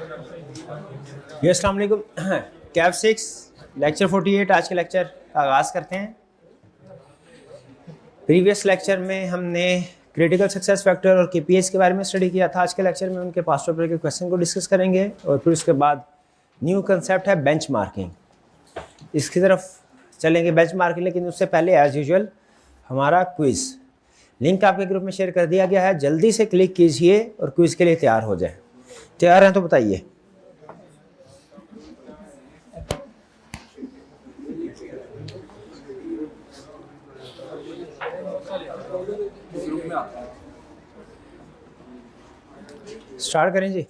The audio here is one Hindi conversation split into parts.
जी अस्सलाम वालेकुम। कैफ 6 लेक्चर 48 आज के लेक्चर का आगाज़ करते हैं। प्रीवियस लेक्चर में हमने क्रिटिकल सक्सेस फैक्टर और केपीएस के बारे में स्टडी किया था। आज के लेक्चर में उनके पास्ट पेपर के क्वेश्चन को डिस्कस करेंगे और फिर उसके बाद न्यू कंसेप्ट है बेंचमार्किंग, इसकी तरफ चलेंगे बेंचमार्किंग। लेकिन उससे पहले एज यूजुअल हमारा क्विज़ लिंक आपके ग्रुप में शेयर कर दिया गया है, जल्दी से क्लिक कीजिए और क्विज़ के लिए तैयार हो जाए। तैयार हैं तो बताइए। स्टार्ट करें जी।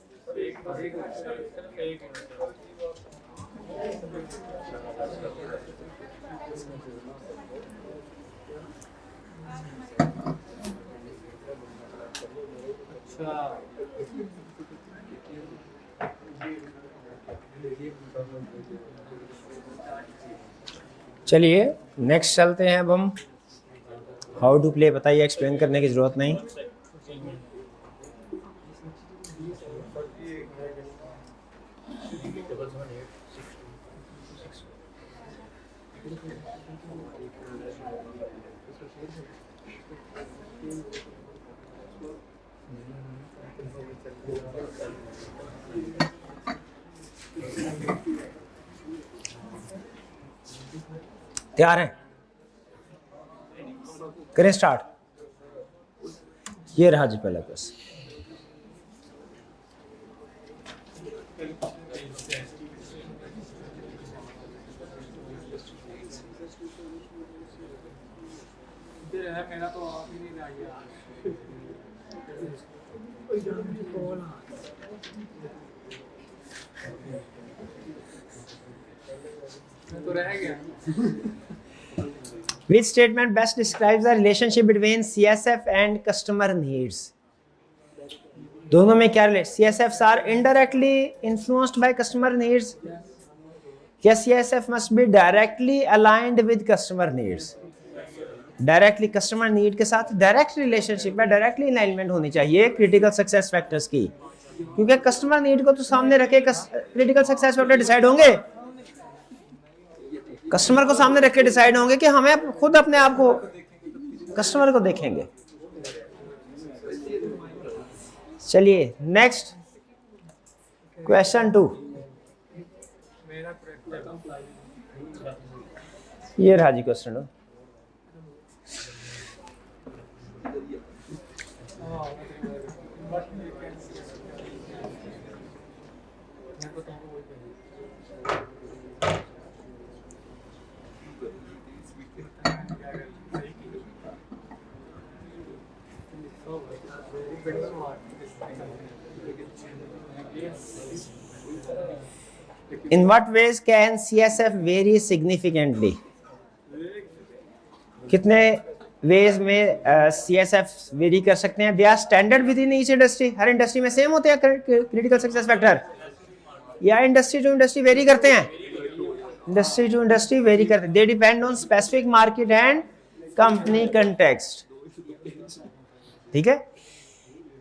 चलिए नेक्स्ट चलते हैं। अब हम हाउ टू प्ले बताइए, एक्सप्लेन करने की ज़रूरत नहीं। तैयार हैं? करें स्टार्ट। ये रहा जी पहला क्वेश्चन। मेरा तो आप ही नहीं रह गया। तो रह गया। Which statement best describes the relationship between CSF and customer needs? दोनों में क्या relate? CSFs are indirectly influenced by customer needs. Yes, CSF must be directly aligned with customer needs. Directly customer need के साथ डायरेक्ट रिलेशनशिप है, डायरेक्टली अलाइनमेंट होनी चाहिए क्रिटिकल सक्सेस फैक्टर्स की, क्योंकि कस्टमर नीड को तो सामने रखे क्रिटिकल सक्सेस फैक्टर डिसाइड होंगे। कस्टमर को सामने रख के डिसाइड होंगे कि हमें खुद अपने आप को कस्टमर को देखेंगे। चलिए नेक्स्ट क्वेश्चन 2। ये रहा जी question 2। In what ways can CSF vary significantly? कितने वेज में CSF वेरी कर सकते हैं? They are standard within each industry. हर इंडस्ट्री में सेम होते हैं क्रिटिकल सक्सेस फैक्टर, या इंडस्ट्री टू इंडस्ट्री वेरी करते हैं? इंडस्ट्री टू इंडस्ट्री वेरी करते हैं। They depend on specific market and company context. ठीक है।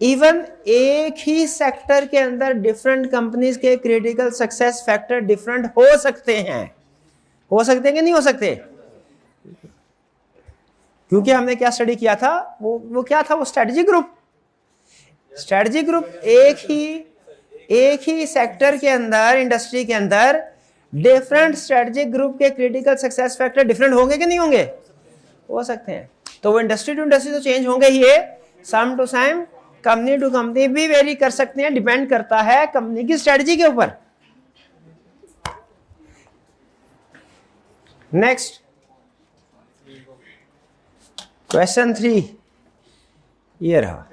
इवन एक ही सेक्टर के अंदर डिफरेंट कंपनीज के क्रिटिकल सक्सेस फैक्टर डिफरेंट हो सकते हैं। हो सकते हैं कि नहीं हो सकते? क्योंकि हमने क्या स्टडी किया था, वो क्या था? वो स्ट्रेटजी ग्रुप। स्ट्रेटजी ग्रुप एक ही सेक्टर के अंदर, इंडस्ट्री के अंदर डिफरेंट स्ट्रेटजिक ग्रुप के क्रिटिकल सक्सेस फैक्टर डिफरेंट होंगे कि नहीं होंगे? हो सकते हैं। तो वो इंडस्ट्री टू इंडस्ट्री तो चेंज होंगे ही, some to some, company to company भी वेरी कर सकते हैं। डिपेंड करता है कंपनी की स्ट्रेटजी के ऊपर। नेक्स्ट क्वेश्चन 3 ये रहा।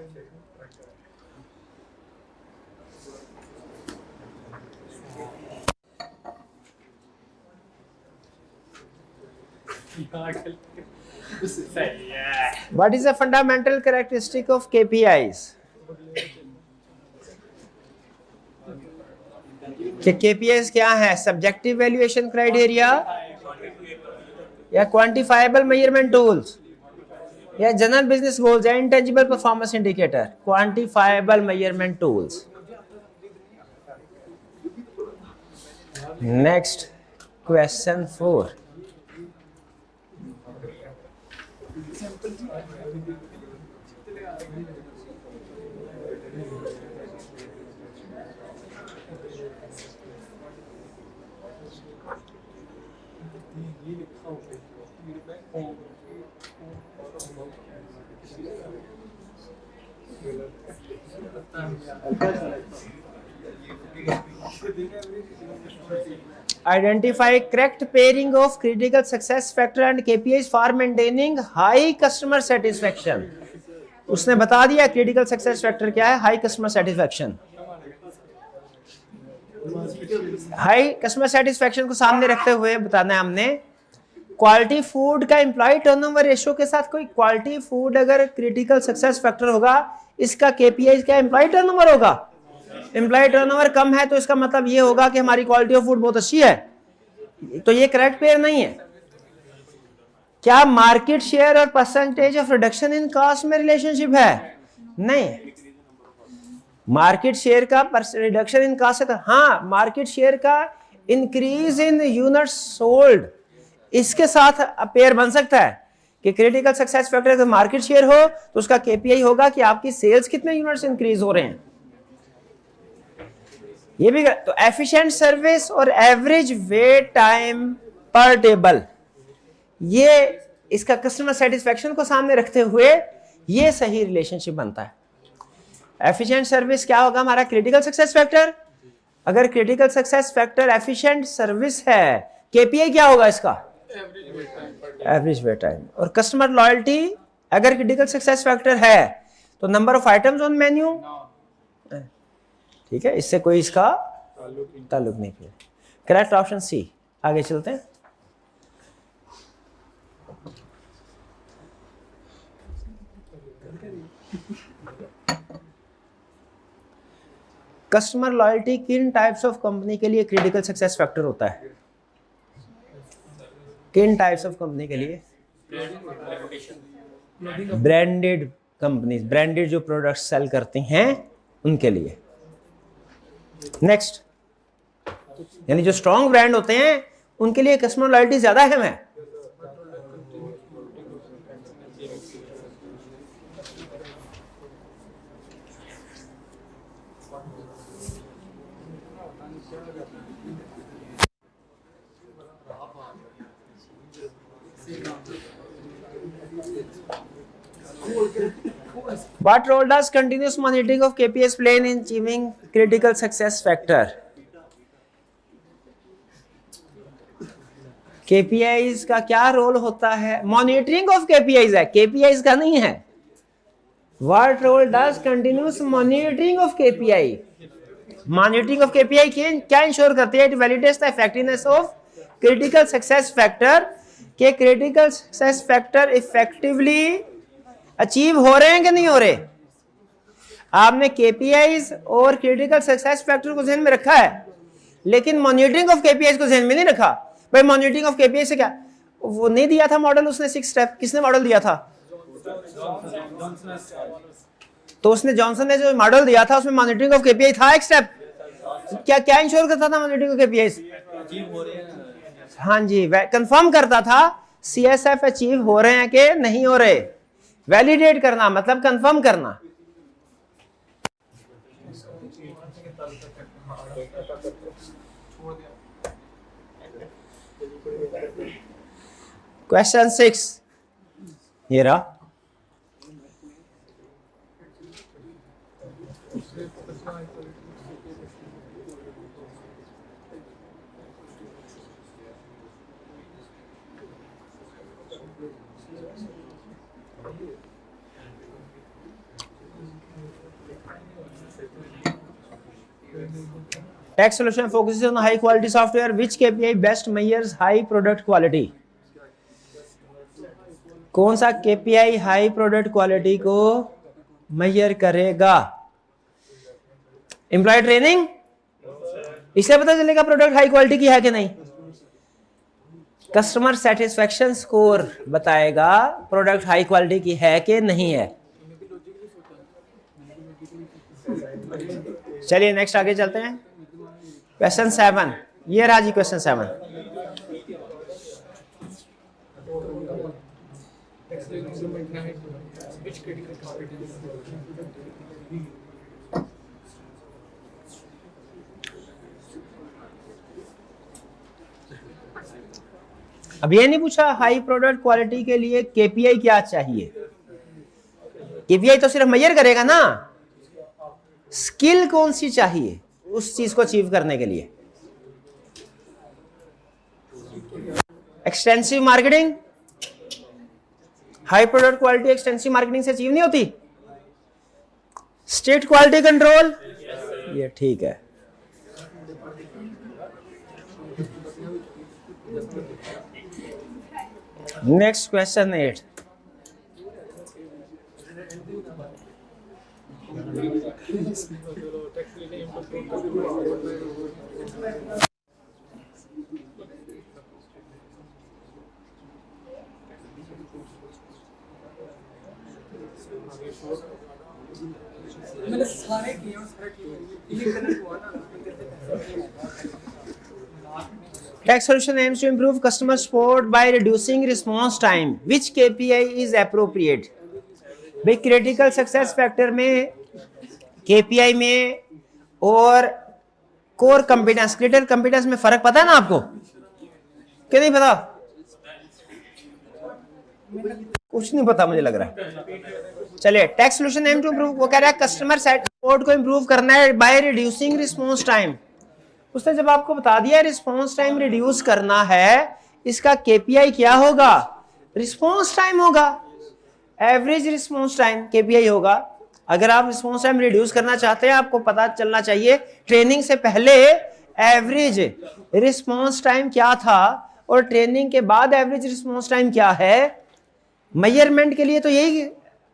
What is the fundamental characteristic of KPIs? कि KPIs क्या है? सब्जेक्टिव वैल्यूएशन क्राइटेरिया या क्वांटिफाइबल मेजरमेंट टूल्स या जनरल बिजनेस गोल्स या intangible performance indicator? Quantifiable measurement tools. Next question 4. Identify correct pairing of critical success factor and KPIs for maintaining high customer satisfaction. उसने बता दिया critical success factor क्या है, high customer satisfaction. High customer satisfaction को सामने रखते हुए बताना है हमने क्वालिटी फूड का एम्प्लॉय टर्नओवर रेशियो के साथ कोई क्वालिटी फूड अगर क्रिटिकल सक्सेस फैक्टर होगा, इसका केपीआई क्या एम्प्लॉय टर्नओवर होगा. एम्प्लॉय टर्नओवर कम है तो इसका मतलब ये होगा कि हमारी क्वालिटी ऑफ फूड बहुत अच्छी है, तो ये करेक्ट पेयर नहीं है. क्या मार्केट शेयर और percentage of reduction in cost में रिलेशनशिप है? नहीं. मार्केट शेयर का रिडक्शन इन कॉस्ट है, हाँ मार्केट शेयर का इंक्रीज इन यूनिट सोल्ड, इसके साथ पेयर बन सकता है कि क्रिटिकल सक्सेस फैक्टर अगर मार्केट शेयर हो तो उसका केपीआई होगा कि आपकी सेल्स कितने यूनिट्स इंक्रीज हो रहे हैं. ये भी तो एफिशिएंट सर्विस और एवरेज वेट टाइम पर टेबल, ये इसका कस्टमर सेटिस्फेक्शन को सामने रखते हुए ये सही रिलेशनशिप बनता है. एफिशिएंट सर्विस क्या होगा हमारा क्रिटिकल सक्सेस फैक्टर. अगर critical success factor efficient service है, केपीआई क्या होगा इसका? Average weight time. और कस्टमर लॉयल्टी अगर क्रिटिकल सक्सेस फैक्टर है तो number of items on menu. ठीक है, इससे कोई इसका ताल्लुक नहीं. फिर करेक्ट ऑप्शन सी. आगे चलते हैं. कस्टमर लॉयल्टी किन टाइप्स ऑफ कंपनी के लिए क्रिटिकल सक्सेस फैक्टर होता है? किन टाइप्स ऑफ कंपनी के लिए? ब्रांडेड कंपनीज, ब्रांडेड जो प्रोडक्ट सेल करती हैं उनके लिए. नेक्स्ट, यानी जो स्ट्रॉन्ग ब्रांड होते हैं उनके लिए कस्टमर लॉयल्टी ज्यादा अहम है. What role does continuous monitoring of KPIs play in achieving critical success factor? KPIs का क्या रोल होता है? मॉनिटरिंग ऑफ KPIs है, KPIs का नहीं है. What role does continuous monitoring of KPI? Monitoring of KPI क्या इंश्योर करती है? It validates the effectiveness of critical success factor. के critical success factor effectively achieve हो रहे हैं कि नहीं हो रहे. आपने केपीआईज और क्रिटिकल सक्सेस फैक्टर को ध्यान में रखा है, लेकिन मॉनिटरिंग ऑफ केपीआईज को ध्यान में नहीं रखा. भाई मॉनिटरिंग ऑफ केपीआई से क्या, वो नहीं दिया था मॉडल उसने 6 स्टेप. किसने मॉडल दिया था? तो उसने जॉनसन ने जो मॉडल दिया था उसमें मॉनिटरिंग ऑफ केपीआई था एक स्टेप. क्या क्या इंश्योर करता था मॉनिटरिंग ऑफ केपीआई? हाँ जी, कंफर्म करता था सीएसएफ अचीव हो रहे हैं कि नहीं हो रहे. वैलिडेट करना मतलब कंफर्म करना. क्वेश्चन 6 ये रहा. Tax solution focuses on high quality software. Which KPI best measures high product quality? कौन सा KPI हाई प्रोडक्ट क्वालिटी को मेजर करेगा? एम्प्लॉय ट्रेनिंग, इससे पता चलेगा प्रोडक्ट हाई क्वालिटी की है कि नहीं. कस्टमर सेटिस्फेक्शन स्कोर बताएगा प्रोडक्ट हाई क्वालिटी की है कि नहीं है. चलिए नेक्स्ट आगे चलते हैं. क्वेश्चन 7. ये रहा जी क्वेश्चन 7। अब ये नहीं पूछा हाई प्रोडक्ट क्वालिटी के लिए केपीआई क्या चाहिए। केपीआई तो सिर्फ मेजर करेगा ना, स्किल कौन सी चाहिए उस चीज को अचीव करने के लिए। Extensive marketing, high product quality extensive marketing से अचीव नहीं होती। स्ट्रिक्ट क्वालिटी कंट्रोल, ये ठीक है। Next question 8। मैंने सारे किए और सारे किए हुआ ना। Tax solution aims to improve customer support by reducing response time. Which KPI is appropriate? भाई क्रिटिकल सक्सेस फैक्टर में KPI में और कोर कंपिटेंस क्रिटिकल कंपिटेंस में फर्क पता है ना आपको क्या नहीं पता? कुछ नहीं पता मुझे लग रहा है। चलिए tax solution aim to improve, वो कह रहा है कस्टमर सपोर्ट को इम्प्रूव करना है बाय रिड्यूसिंग रिस्पॉन्स टाइम। उसने जब आपको बता दिया रिस्पॉन्स टाइम रिड्यूस करना है, इसका केपीआई क्या होगा? रिस्पॉन्स टाइम होगा, एवरेज रिस्पॉन्स टाइम केपीआई होगा। अगर आप रिस्पॉन्स टाइम रिड्यूस करना चाहते हैं, आपको पता चलना चाहिए ट्रेनिंग से पहले एवरेज रिस्पॉन्स टाइम क्या था और ट्रेनिंग के बाद एवरेज रिस्पॉन्स टाइम क्या है। मेजरमेंट के लिए तो यही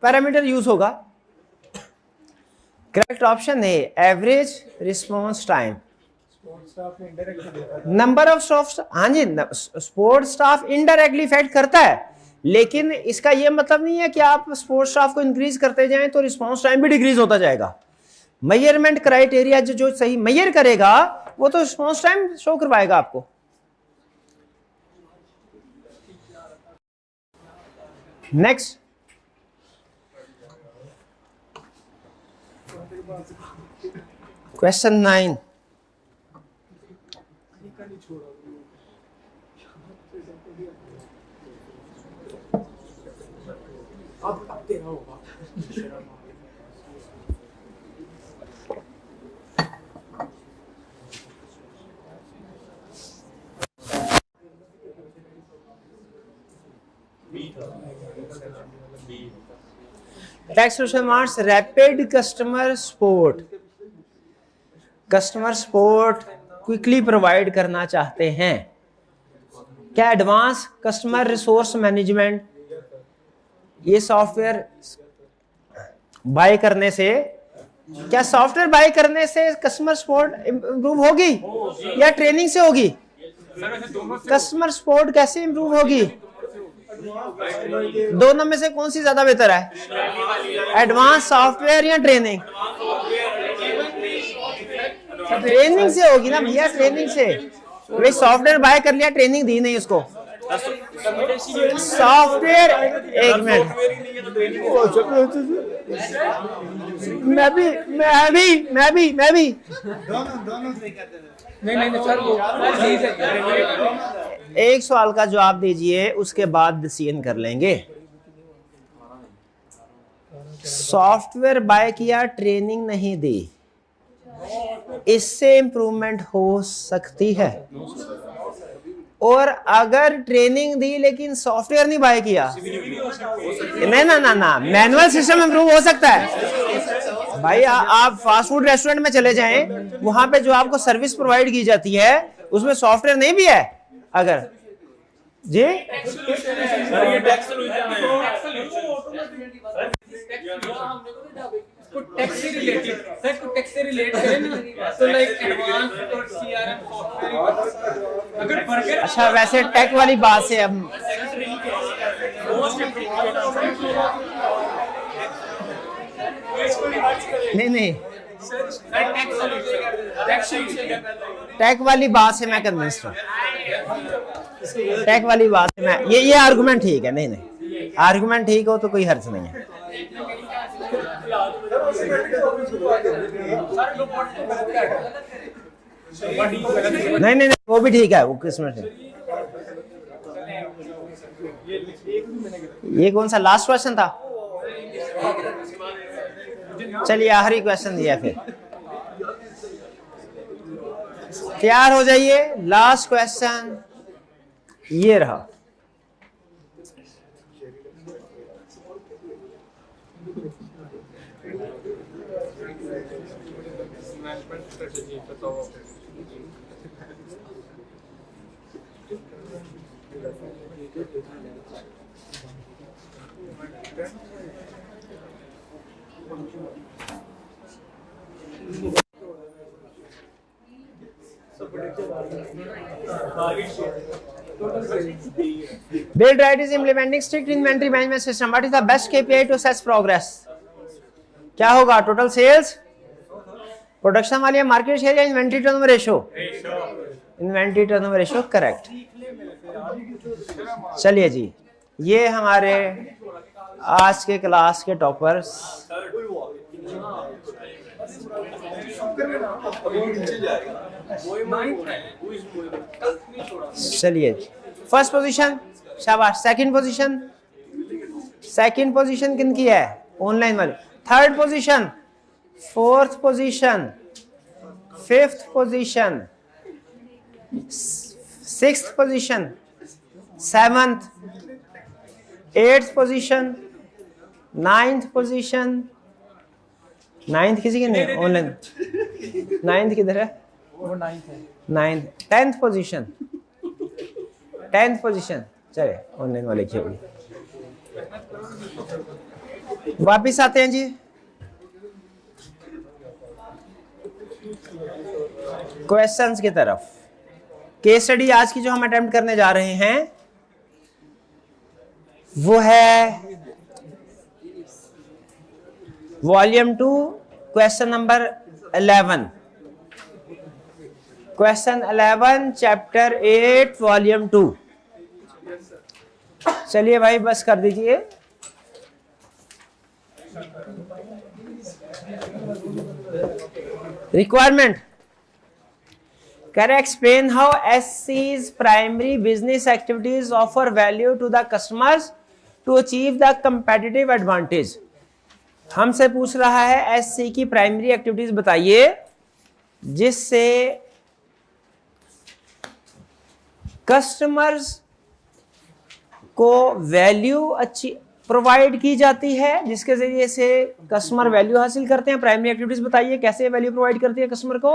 पैरामीटर यूज होगा। करेक्ट ऑप्शन है average response time. Number of staff, हाँ जी, सपोर्ट स्टाफ इनडायरेक्टली इफेक्ट करता है, लेकिन इसका यह मतलब नहीं है कि आप सपोर्ट स्टाफ को इंक्रीज करते जाएं तो रिस्पॉन्स टाइम भी डिक्रीज होता जाएगा। मेजरमेंट क्राइटेरिया जो सही मेजर करेगा वो तो रिस्पॉन्स टाइम शो करवाएगा आपको। Next question 9। अब तेरा होगा। Tax solution marks rapid customer support. Customer support quickly provide करना चाहते हैं। क्या एडवांस कस्टमर रिसोर्स मैनेजमेंट, ये सॉफ्टवेयर बाय करने से, क्या सॉफ्टवेयर बाय करने से कस्टमर सपोर्ट इंप्रूव होगी या ट्रेनिंग से होगी? कस्टमर सपोर्ट कैसे इंप्रूव होगी? दोनों में से कौन सी ज्यादा बेहतर है? एडवांस सॉफ्टवेयर या ट्रेनिंग? ट्रेनिंग से होगी ना भैया, ट्रेनिंग से। भाई सॉफ्टवेयर बाय कर लिया, ट्रेनिंग दी नहीं उसको। सॉफ्टवेयर, एक मिनट, मैं भी नहीं सर, एक सवाल का जवाब दीजिए, उसके बाद डिसीजन कर लेंगे। सॉफ्टवेयर बाय किया, ट्रेनिंग नहीं दी, इससे इंप्रूवमेंट हो सकती है। और अगर ट्रेनिंग दी लेकिन सॉफ्टवेयर नहीं बाय किया, नहीं ना, मैनुअल सिस्टम इंप्रूव हो सकता है। भाई आप फास्ट फूड रेस्टोरेंट में चले जाएं, वहां पे जो आपको सर्विस प्रोवाइड की जाती है उसमें सॉफ्टवेयर नहीं भी है अगर जी। टैक्स से रिलेटेड सर, कुछ टैक्स से रिलेट करें ना तो लाइक एडवांस और सीआरएम सॉफ्टवेयर अगर वर्कर। अच्छा, वैसे टेक वाली बात से हम नहीं टैग वाली बात से मैं कन्विंस्ड हूँ, टैग वाली बात से मैं, ये आर्गुमेंट ठीक है, नहीं नहीं आर्गुमेंट ठीक हो तो कोई हर्ज नहीं है। नहीं नहीं नहीं वो भी ठीक है, वो किसमें से। ये कौन सा लास्ट क्वेश्चन था? चलिए आखिरी क्वेश्चन दिया, फिर तैयार हो जाइए। लास्ट क्वेश्चन ये रहा। Bill Wright is implementing strict inventory management system. What is the best KPI to assess progress? क्या होगा? टोटल सेल्स, प्रोडक्शन वाली, मार्केट शेयर या inventory turnover ratio? Inventory turnover ratio correct. चलिए जी, ये हमारे आज के क्लास के टॉपर्स। चलिए फर्स्ट पोजीशन शाबाश, सेकंड पोजीशन, सेकंड पोजीशन किनकी है? ऑनलाइन वाले। Third position, fourth position, fifth position, sixth position, seventh, eighth position, ninth position. Ninth किसी की नहीं ऑनलाइन? नाइन्थ किधर है? वो नाइन्थ है। Ninth, tenth position, tenth position. चले ऑनलाइन वाले की होगी। वापिस आते हैं जी। क्वेश्चंस की तरफ। केस स्टडी आज की जो हम अटेम्प्ट करने जा रहे हैं वो है volume 2 question number 11, question 11 chapter 8 volume 2। चलिए भाई बस कर दीजिए। Requirement correct, explain how SC's primary business activities offer value to the customers to achieve the competitive advantage. हमसे पूछ रहा है SC की प्राइमरी एक्टिविटीज बताइए जिससे कस्टमर्स को वैल्यू अच्छी प्रोवाइड की जाती है, जिसके जरिए से कस्टमर वैल्यू हासिल करते हैं। प्राइमरी एक्टिविटीज बताइए कैसे वैल्यू प्रोवाइड करती है कस्टमर को।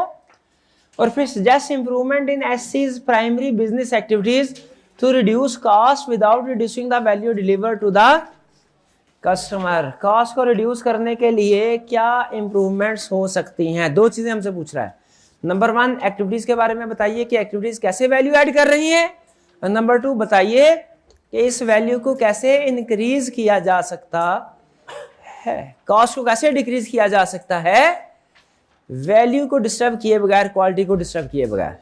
और फिर suggest improvement in SC's primary business activities to reduce cost without reducing the value deliver to the customer. Cost को रिड्यूस करने के लिए क्या इंप्रूवमेंट्स हो सकती हैं? दो चीजें हमसे पूछ रहा है। नंबर 1 एक्टिविटीज के बारे में बताइए कि एक्टिविटीज कैसे वैल्यू ऐड कर रही हैं, और नंबर 2 बताइए कि इस वैल्यू को कैसे इंक्रीज किया जा सकता है, कॉस्ट को कैसे डिक्रीज किया जा सकता है वैल्यू को डिस्टर्ब किए बगैर, क्वालिटी को डिस्टर्ब किए बगैर।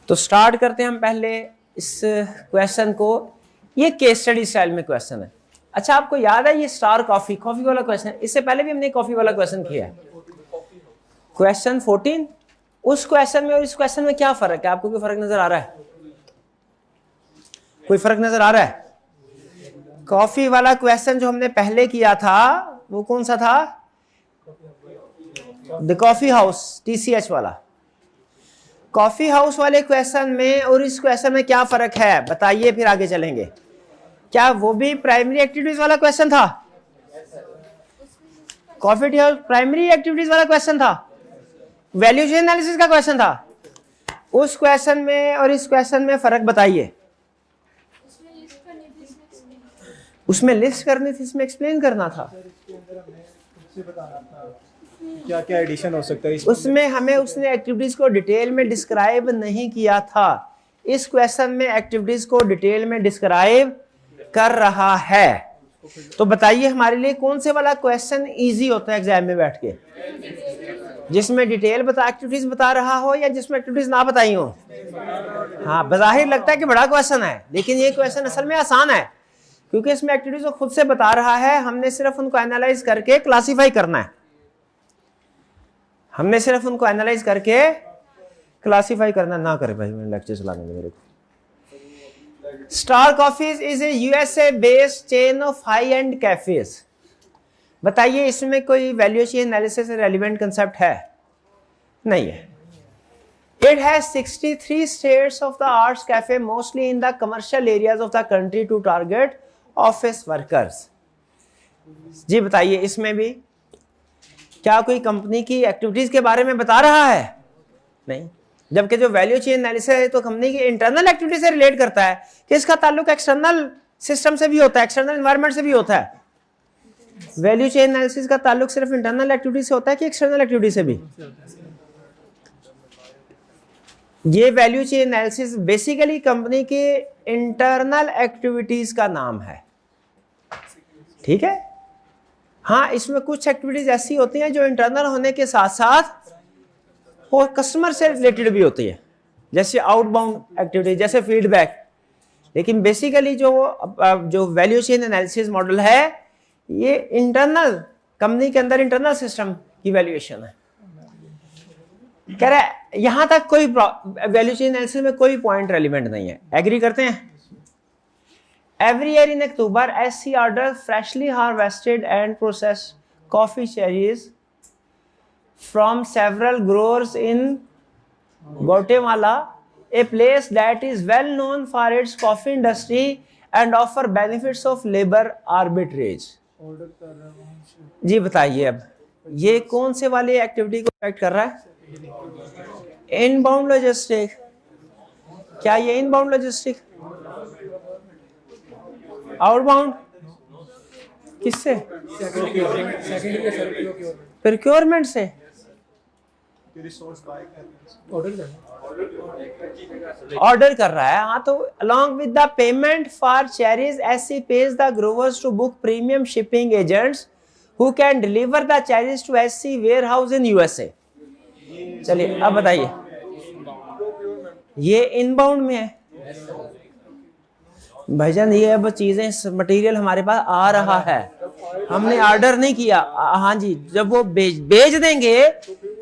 तो स्टार्ट करते हैं हम पहले इस क्वेश्चन को। ये केस स्टडी स्टाइल में क्वेश्चन है। अच्छा आपको याद है ये स्टार कॉफी वाला क्वेश्चन, इससे पहले भी हमने कॉफी वाला क्वेश्चन किया है, क्वेश्चन 14। उस क्वेश्चन में और इस क्वेश्चन में क्या फर्क है? आपको कोई फर्क नजर आ रहा है? कोई फर्क नजर आ रहा है? कॉफी वाला क्वेश्चन जो हमने पहले किया था वो कौन सा था? द कॉफी हाउस, TCH वाला। कॉफी हाउस वाले क्वेश्चन में और इस क्वेश्चन में क्या फर्क है बताइए, फिर आगे चलेंगे। क्या वो भी प्राइमरी एक्टिविटीज वाला क्वेश्चन था? कॉफी हाउस प्राइमरी एक्टिविटीज वाला क्वेश्चन था, वैल्यूएशन एनालिसिस का क्वेश्चन था। उस क्वेश्चन में और इस क्वेश्चन में फर्क बताइए। उसमें लिस्ट करनी थी, इसमें एक्सप्लेन करना था। क्या क्या एडिशन हो सकता है उसमें हमें उसने एक्टिविटीज को डिटेल में डिस्क्राइब नहीं किया था। इस क्वेश्चन में एक्टिविटीज को डिटेल में डिस्क्राइब कर रहा है। तो बताइए हमारे लिए कौन से वाला क्वेश्चन इजी होता है एग्जाम में बैठ के, जिसमें डिटेल एक्टिविटीज बता रहा हो या जिसमें एक्टिविटीज ना बताई हो? हाँ, बज़ाहिर लगता है कि बड़ा क्वेश्चन है, लेकिन ये क्वेश्चन असल में आसान है, क्योंकि इसमें एक्टिविटीज को खुद से बता रहा है, हमने सिर्फ उनको एनालाइज करके क्लासीफाई करना है। हमने सिर्फ उनको एनालाइज करके क्लासीफाई करना। ना करे भाई, मैं लेक्चर चलाने दे मेरे को। Star coffees is A USA based chain of high and cafes. बताइए इसमें कोई वैल्यू चेन एनालिसिस से रेलिवेंट कंसेप्ट है? नहीं है। It has 63 states of the arts cafe, mostly in the commercial areas of the country, to target office workers. जी बताइए इसमें भी क्या कोई कंपनी की एक्टिविटीज के बारे में बता रहा है? नहीं। जबकि जो वैल्यू चेन एनालिसिस है तो कंपनी की इंटरनल एक्टिविटी से रिलेट करता है, कि इसका ताल्लुक एक्सटर्नल सिस्टम से भी होता है, एक्सटर्नल एनवायरनमेंट से भी होता है। वैल्यू चेन एनालिसिस का ताल्लुक सिर्फ इंटरनल एक्टिविटी से होता है कि एक्सटर्नल एक्टिविटी से भी? ये value chain analysis basically company के इंटरनल एक्टिविटीज का नाम है, ठीक है। हाँ, इसमें कुछ एक्टिविटीज ऐसी होती हैं जो इंटरनल होने के साथ साथ वो कस्टमर से रिलेटेड भी होती है, जैसे आउटबाउंड एक्टिविटीज, जैसे फीडबैक। लेकिन बेसिकली जो वैल्यू चेन एनालिसिस मॉडल है, ये इंटरनल कंपनी के अंदर इंटरनल सिस्टम की वैल्यूएशन है। कह रहा है यहां तक कोई वैल्यू चेन एनालिसिस में कोई पॉइंट रेलिवेंट नहीं है। एग्री करते हैं? Every year in October SC order freshly harvested and processed coffee cherries from several growers in Guatemala, a place that is well known for its coffee industry and offer benefits of labor arbitrage. जी बताइए अब ये कौन से वाले एक्टिविटी को इफेक्ट कर रहा है? Inbound logistic. क्या ये इनबाउंड लॉजिस्टिक? आउटबाउंड किससे? प्रोक्योरमेंट से। ऑर्डर कर रहा है, हाँ। तो along with the payment for cherries, SC pays the growers to book premium shipping agents who can deliver the cherries to SC warehouse in USA. चलिए अब बताइए, ये इनबाउंड में है भाईजान। ये अब चीजें मटेरियल हमारे पास आ रहा है, हमने ऑर्डर नहीं किया। हाँ जी, जब वो भेज देंगे,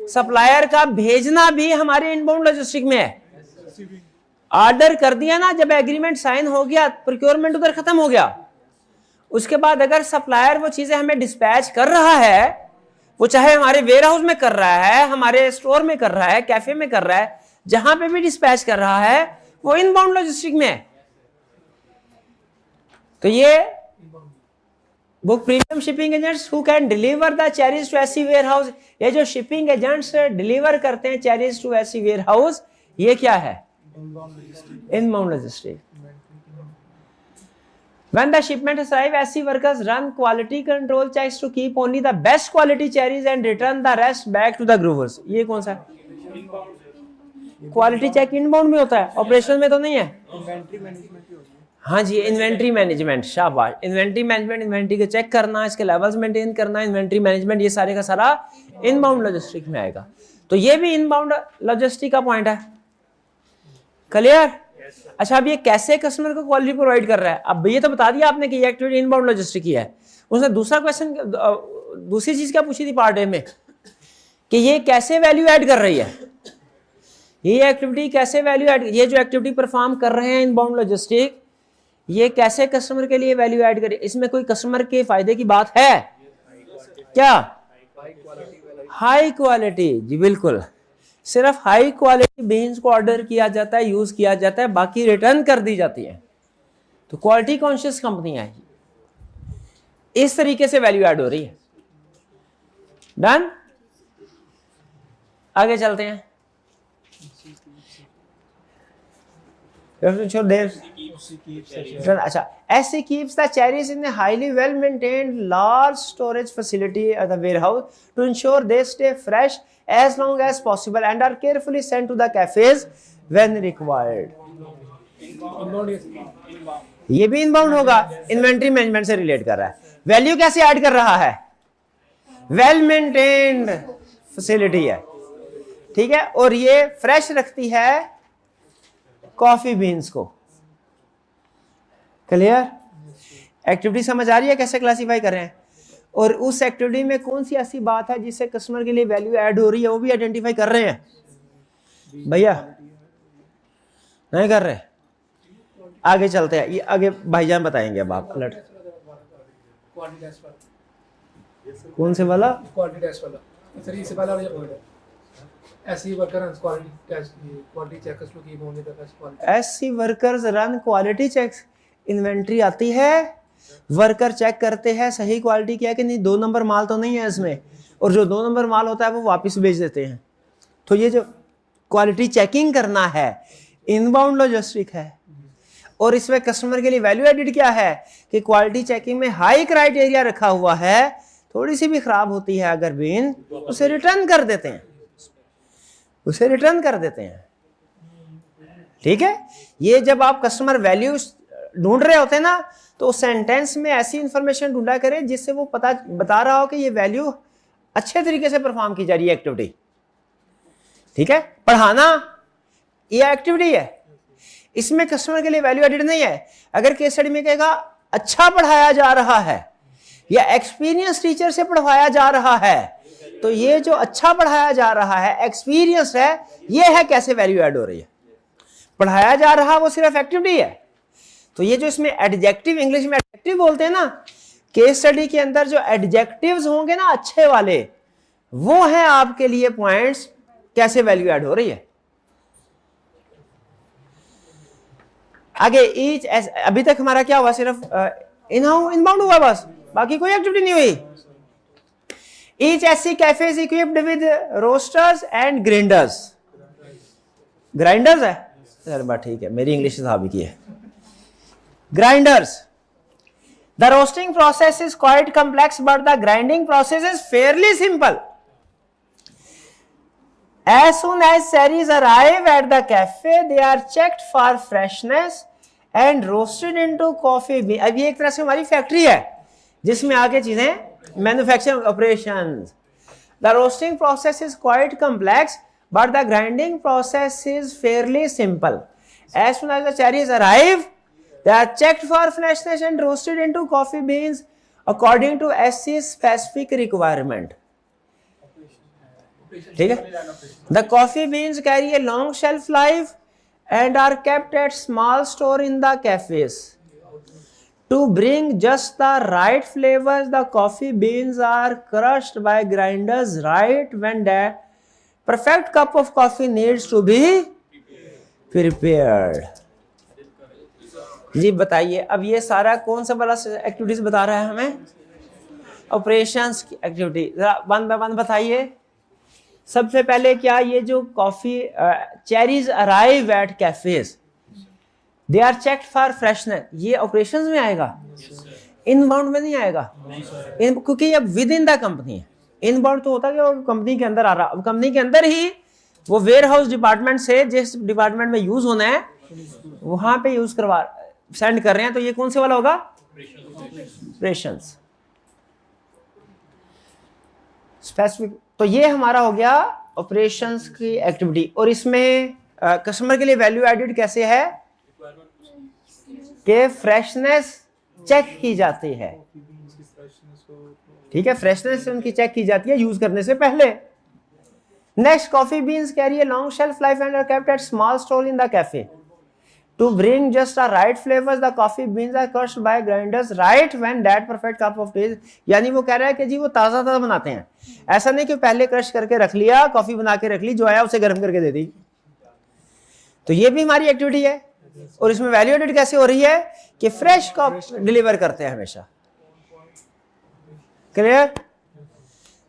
सप्लायर का भेजना भी हमारे इनबाउंड लॉजिस्टिक में है। ऑर्डर कर दिया ना, जब एग्रीमेंट साइन हो गया, प्रोक्योरमेंट उधर खत्म हो गया। उसके बाद अगर सप्लायर वो चीजें हमें डिस्पैच कर रहा है, वो चाहे हमारे वेयर हाउस में कर रहा है, हमारे स्टोर में कर रहा है, कैफे में कर रहा है, जहां पे भी डिस्पैच कर रहा है, वो इनबाउंड लॉजिस्टिक में है। तो ये book premium shipping agents who can deliver the cherries to SC warehouse. ये जो शिपिंग एजेंट्स डिलीवर करते हैं cherries to SC warehouse, ये क्या है? Inbound logistic. When the shipments arrive, SC workers run quality control checks to keep only the best quality cherries and return the rest back to the growers. ये कौन सा है? क्वालिटी चेक इनबाउंड में होता है, ऑपरेशन में तो नहीं है। Inventory management. हाँ जी, इन्वेंट्री मैनेजमेंट, शाबाश। इन्वेंट्री मैनेजमेंट, इन्वेंट्री को चेक करना, इसके लेवल्स मेंटेन करना, इन्वेंट्री मैनेजमेंट, ये सारे का सारा इनबाउंड लॉजिस्टिक में आएगा। तो ये भी इनबाउंड लॉजिस्टिक का पॉइंट है। क्लियर? अच्छा, अब ये कैसे कस्टमर को क्वालिटी प्रोवाइड कर रहा है? अब ये तो बता दिया आपने कि ये एक्टिविटी इनबाउंड लॉजिस्टिक की है। उसने दूसरा क्वेश्चन, दूसरी चीज क्या पूछी थी पार्ट ए में, कि ये कैसे वैल्यू ऐड कर रही है, ये एक्टिविटी कैसे वैल्यू ऐड, ये जो एक्टिविटी परफॉर्म कर रहे हैं इनबाउंड लॉजिस्टिक, ये कैसे कस्टमर के लिए वैल्यू ऐड करे? इसमें कोई कस्टमर के फायदे की बात है क्या? हाई क्वालिटी, जी बिल्कुल। सिर्फ हाई क्वालिटी बीन्स को ऑर्डर किया जाता है, यूज किया जाता है, बाकी रिटर्न कर दी जाती है। तो क्वालिटी कॉन्शियस कंपनी है, इस तरीके से वैल्यू ऐड हो रही है। डन? आगे चलते हैं। अच्छा, SC keeps the cherries in a highly well maintained large storage facility at the warehouse to ensure they stay fresh as long as possible and are carefully sent to the cafes when required. ये भी इनबाउंड होगा, इन्वेंट्री मैनेजमेंट से रिलेट कर रहा है। वैल्यू कैसे ऐड कर रहा है? वेल मेंटेन्ड फैसिलिटी है, ठीक है, और ये फ्रेश रखती है कॉफी बीन्स को। क्लियर? एक्टिविटी समझ आ रही है कैसे क्लासीफाई कर रहे हैं? और उस एक्टिविटी में कौन सी ऐसी बात है जिससे कस्टमर के लिए वैल्यू ऐड हो रही है, वो भी आइडेंटिफाई कर रहे हैं भैया? नहीं कर रहे? आगे चलते हैं, ये आगे भाईजान बताएंगे। अब आप पलट क्वालिटी टेस्ट वाला, कौन से वाला? क्वालिटी टेस्ट वाला सर, इससे पहले वाला पॉइंट है SC worker quality test, quality checkers लोग की होने तक quality SC workers run quality checks. Inventory आती है, वर्कर चेक करते हैं सही क्वालिटी क्या है कि नहीं, 2 नंबर माल तो नहीं है इसमें, और जो 2 नंबर माल होता है वो वापस भेज देते हैं। तो ये जो क्वालिटी चेकिंग करना है इनबाउंड लॉजिस्टिक है, और इसमें कस्टमर के लिए वैल्यू एडिड क्या है कि क्वालिटी चेकिंग में हाई क्राइटेरिया रखा हुआ है, थोड़ी सी भी खराब होती है अगर बीन, उसे रिटर्न कर देते हैं, उसे रिटर्न कर देते हैं। ठीक है, ये जब आप कस्टमर वैल्यू ढूंढ रहे होते हैं ना, तो सेंटेंस में ऐसी इंफॉर्मेशन ढूंढा करें जिससे वो बता रहा हो कि ये वैल्यू अच्छे तरीके से परफॉर्म की जा रही है एक्टिविटी। ठीक है, पढ़ाना ये एक्टिविटी है, इसमें कस्टमर के लिए वैल्यू एडिड नहीं है। अगर केस स्टडी में कहेगा अच्छा पढ़ाया जा रहा है या एक्सपीरियंस टीचर से पढ़ाया जा रहा है, तो ये जो अच्छा पढ़ाया जा रहा है, एक्सपीरियंस है, ये है कैसे वैल्यू ऐड हो रही है। पढ़ाया जा रहा वो सिर्फ एक्टिविटी है। तो ये जो इसमें एडजेक्टिव, इंग्लिश में एडजेक्टिव बोलते हैं ना, केस स्टडी के अंदर जो एडजेक्टिव्स होंगे ना अच्छे वाले, वो हैं आपके लिए पॉइंट्स कैसे वैल्यू ऐड हो रही है। आगे ईच, अभी तक हमारा क्या हुआ, सिर्फ इनबाउंड हुआ बस, बाकी कोई एक्टिविटी नहीं हुई। Each SC cafe is equipped with roasters and grinders. Grinders है, चल बात ठीक है, मेरी इंग्लिश साहब की है। Grinders, the roasting process is quite complex but the grinding process is fairly simple. As soon as cherries arrive at the cafe, they are checked for freshness and roasted into coffee bean. अब ये एक तरह से हमारी फैक्ट्री है जिसमें आगे चीजें manufacturing operations. The roasting process is quite complex, but the grinding process is fairly simple. As soon as the cherries arrive, they are checked for freshness and roasted into coffee beans according to SC's specific requirement. ठीक है, the coffee beans carry a long shelf life and are kept at small store in the cafes to bring just the right flavours. The coffee beans are crushed by grinders right when that perfect cup of coffee needs to be prepared. जी बताइए, अब ये सारा कौन सा वाला एक्टिविटीज बता रहा है हमें? ऑपरेशंस की एक्टिविटी। जरा वन बाय वन बताइए। सबसे पहले क्या, ये जो coffee cherries arrive at cafes, they are checked for freshness, ये ऑपरेशंस में आएगा, इनबाउंड में नहीं आएगा। क्योंकि ये विद इन द कंपनी है। इनबाउंड तो होता है कि वो कंपनी के अंदर आ रहा, अब कंपनी के अंदर ही वो वेयर हाउस डिपार्टमेंट से जिस डिपार्टमेंट में यूज होना है वहां पे यूज करवा सेंड कर रहे हैं, तो ये कौन से वाला होगा? Operations specific. तो ये हमारा हो गया ऑपरेशंस की एक्टिविटी। और इसमें कस्टमर के लिए वैल्यू एडिड कैसे है कि फ्रेशनेस चेक की जाती है। ठीक है, फ्रेशनेस उनकी चेक की जाती है यूज करने से पहले। Next, coffee beans carry a long shelf life and are kept at small store in the cafe to bring just the right flavors. The coffee beans are crushed by grinders right when that perfect cup of tea. यानी वो कह रहा है कि जी वो ताज़ा ताज़ा बनाते हैं, ऐसा नहीं कि पहले क्रश करके रख लिया, कॉफी बना के रख ली, जो आया उसे गर्म करके दे दी। तो ये भी हमारी एक्टिविटी है। और इसमें वैल्यू एडिड कैसे हो रही है कि फ्रेश कप डिलीवर करते हैं हमेशा। Clear?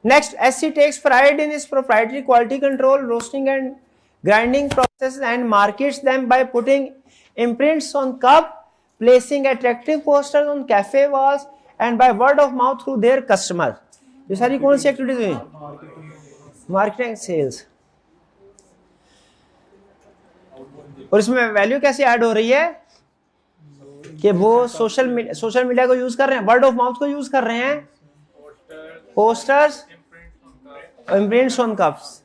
Next, SC takes pride in its proprietary quality control, roasting and grinding process and markets them by putting imprints on cup, placing attractive posters on cafe walls and by word of mouth through their customer. ये सारी कौन सी एक्टिविटीज हुई? Marketing, sales. और इसमें वैल्यू कैसे ऐड हो रही है कि वो सोशल मीडिया को यूज कर रहे हैं, वर्ड ऑफ माउथ को यूज कर रहे हैं, पोस्टर्स, इम्प्रिंट्स ऑन कप्स,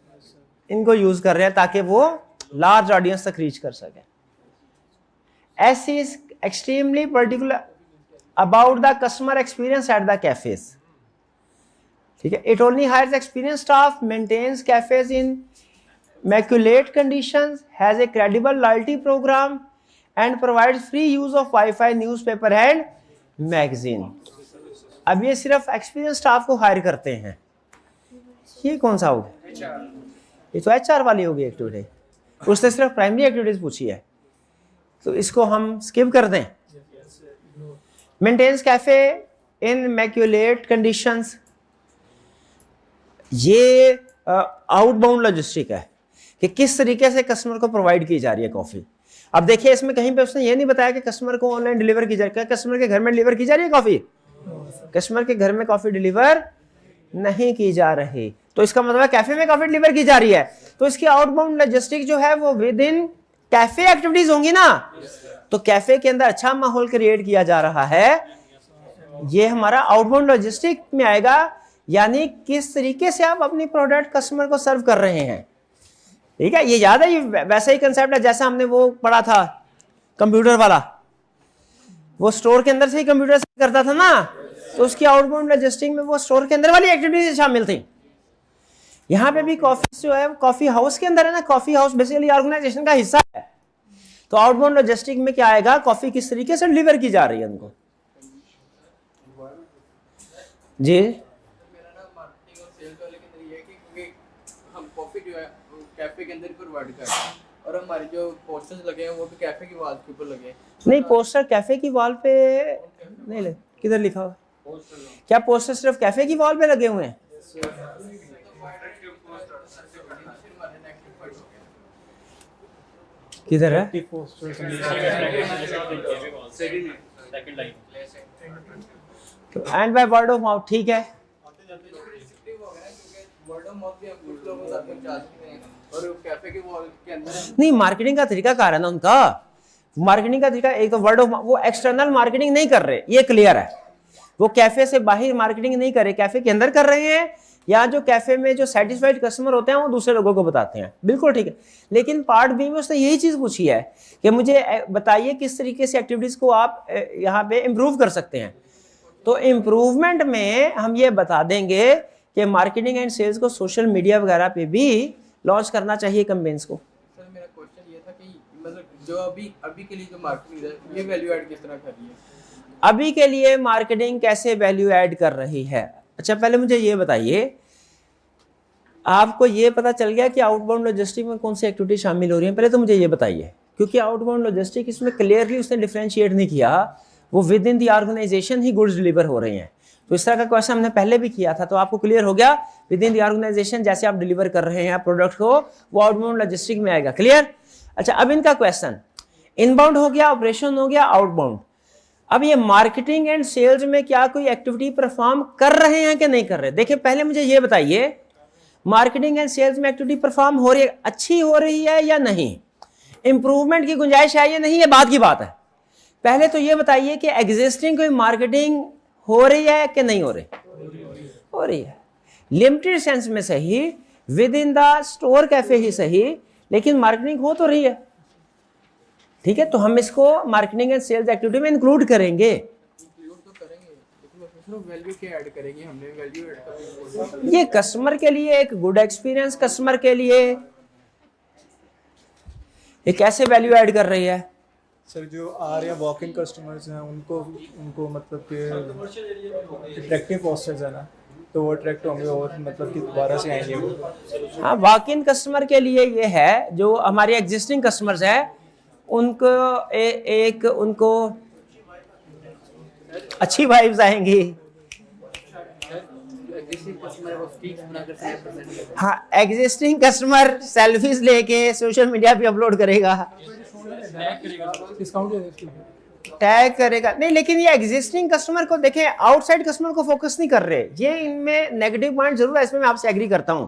इनको यूज कर रहे हैं ताकि वो लार्ज ऑडियंस तक रीच कर सके। S is extremely particular about the customer experience at the cafes. ठीक है, it only hires experience staff, maintains cafes in immaculate conditions, has a credible loyalty program and provides free use of Wi-Fi, newspaper and magazine। अब ये सिर्फ एक्सपीरियंस स्टाफ को हायर करते हैं। ये कौन सा होगा? ये तो HR वाली होगी एक्टिविटी, उसने सिर्फ प्राइमरी एक्टिविटीज पूछी है, तो इसको हम स्किप कर दें। Maintains cafe in immaculate conditions, ये आउटबाउंड लॉजिस्टिक है कि किस तरीके से कस्टमर को प्रोवाइड की जा रही है कॉफी। अब देखिए इसमें कहीं पे उसने ये नहीं बताया कि कस्टमर को ऑनलाइन डिलीवर की जा रही है, कस्टमर के घर में डिलीवर की जा रही है कॉफी, कस्टमर के घर में कॉफी डिलीवर नहीं की जा रही, तो इसका मतलब है कैफे में कॉफी डिलीवर की जा रही है, तो इसकी आउटबाउंड लॉजिस्टिक जो है वो विद इन कैफे एक्टिविटीज होंगी ना। तो कैफे के अंदर अच्छा माहौल क्रिएट किया जा रहा है, ये हमारा आउटबाउंड लॉजिस्टिक में आएगा, यानी किस तरीके से आप अपनी प्रोडक्ट कस्टमर को सर्व कर रहे हैं। ठीक है, ये याद है, ये वैसा ही कंसेप्ट है जैसा हमने वो पढ़ा था कंप्यूटर वाला, वो स्टोर के अंदर से ही कंप्यूटर से करता था ना, तो उसकी आउटबाउंड लॉजिस्टिक में वो स्टोर के अंदर वाली एक्टिविटीज शामिल थी। यहाँ पे भी कॉफी जो है कॉफी हाउस के अंदर है ना, कॉफी हाउस बेसिकली ऑर्गेनाइजेशन का हिस्सा है, तो आउटबाउंड लॉजिस्टिक में क्या आएगा, कॉफी किस तरीके से डिलीवर की जा रही है उनको। जी कैफे के अंदर प्रोवाइड कर रहे हैं और हमारे जो पोस्टर्स लगे हैं वो भी कैफे की वॉल के ऊपर लगे हैं। नहीं, पोस्टर कैफे की वॉल पे नहीं लगे, किधर लिखा हुआ? क्या पोस्टर सिर्फ कैफे की वॉल पे लगे हुए हैं? किधर है? And by word of mouth, ठीक है, और कैफे के वॉल के अंदर नहीं, मार्केटिंग का तरीका कार है ना उनका, मार्केटिंग का तरीका एक तो वर्ड ऑफ, वो एक्सटर्नल मार्केटिंग नहीं कर रहे, ये क्लियर है, वो कैफे से बाहर मार्केटिंग नहीं कर रहे, कैफे के अंदर कर रहे हैं, या जो कैफे में जो सेटिस्फाइड कस्टमर होते हैं वो दूसरे लोगों को बताते हैं, बिल्कुल ठीक है। लेकिन पार्ट बी में उसने यही चीज पूछी है कि मुझे बताइए किस तरीके से एक्टिविटीज को आप यहाँ पे इम्प्रूव कर सकते हैं। तो इम्प्रूवमेंट में हम ये बता देंगे कि मार्केटिंग एंड सेल्स को सोशल मीडिया वगैरह पे भी लॉन्च करना चाहिए कैंपेन्स को। सर मेरा क्वेश्चन ये था कि मतलब जो अभी के लिए जो मार्केटिंग है ये वैल्यू ऐड किस तरह कर रही है? अभी के लिए मार्केटिंग कैसे वैल्यू ऐड कर रही है? अच्छा पहले मुझे ये बताइए, आपको ये पता चल गया कि आउटबाउंड लॉजिस्टिक में कौन सी एक्टिविटी शामिल हो रही है? पहले तो मुझे ये बताइए, क्योंकि आउटबाउंड लॉजिस्टिक इसमें क्लियरली उसने डिफरेंशिएट नहीं किया, वो विद इन दी ऑर्गेनाइजेशन ही गुड्स डिलीवर हो रहे हैं। तो इस तरह का क्वेश्चन हमने पहले भी किया था, तो आपको क्लियर हो गया विद इन दी ऑर्गेनाइजेशन जैसे आप डिलीवर कर रहे हैं प्रोडक्ट को, वो आउटबाउंड लॉजिस्टिक में आएगा। क्लियर? अच्छा, अब इनका क्वेश्चन इनबाउंड हो गया, ऑपरेशन हो गया, आउटबाउंड। अब ये मार्केटिंग एंड सेल्स में क्या कोई एक्टिविटी परफॉर्म कर रहे हैं कि नहीं कर रहे? देखिए पहले मुझे ये बताइए, मार्केटिंग एंड सेल्स में एक्टिविटी परफॉर्म हो रही है, अच्छी हो रही है या नहीं? इंप्रूवमेंट की गुंजाइश है या नहीं, ये बात की बात है। पहले तो ये बताइए कि एग्जिस्टिंग कोई मार्केटिंग हो रही है कि नहीं हो रही? हो रही है, लिमिटेड सेंस में सही, within the store cafe ही सही, लेकिन मार्केटिंग हो तो रही है। ठीक है, तो हम इसको मार्केटिंग एंड सेल्स एक्टिविटी में इंक्लूड करेंगे। वैल्यू क्या ऐड करेंगे? हमने वैल्यू ऐड करेंगे, ये कस्टमर के लिए एक गुड एक्सपीरियंस, कस्टमर के लिए ये कैसे वैल्यू ऐड कर रही है? सर जो आ रहे हैं वॉक इन कस्टमर्स हैं उनको मतलब कि अट्रैक्टिव पोस्टर्स है ना, तो वो अट्रैक्ट होंगे और मतलब कि दोबारा से आएंगे वो। हाँ, वॉक इन कस्टमर के लिए ये है, जो हमारे एग्जिस्टिंग कस्टमर्स हैं उनको एक उनको अच्छी वाइब्स आएंगी। हाँ, एग्जिस्टिंग कस्टमर सेल्फीज लेके सोशल मीडिया पे अपलोड करेगा, टैग करेगा नहीं, लेकिन ये एग्जिस्टिंग कस्टमर को देखें, आउटसाइड कस्टमर को फोकस नहीं कर रहे। ये इनमें नेगेटिव पॉइंट जरूर है, इसमें मैं आपसे एग्री करता हूं,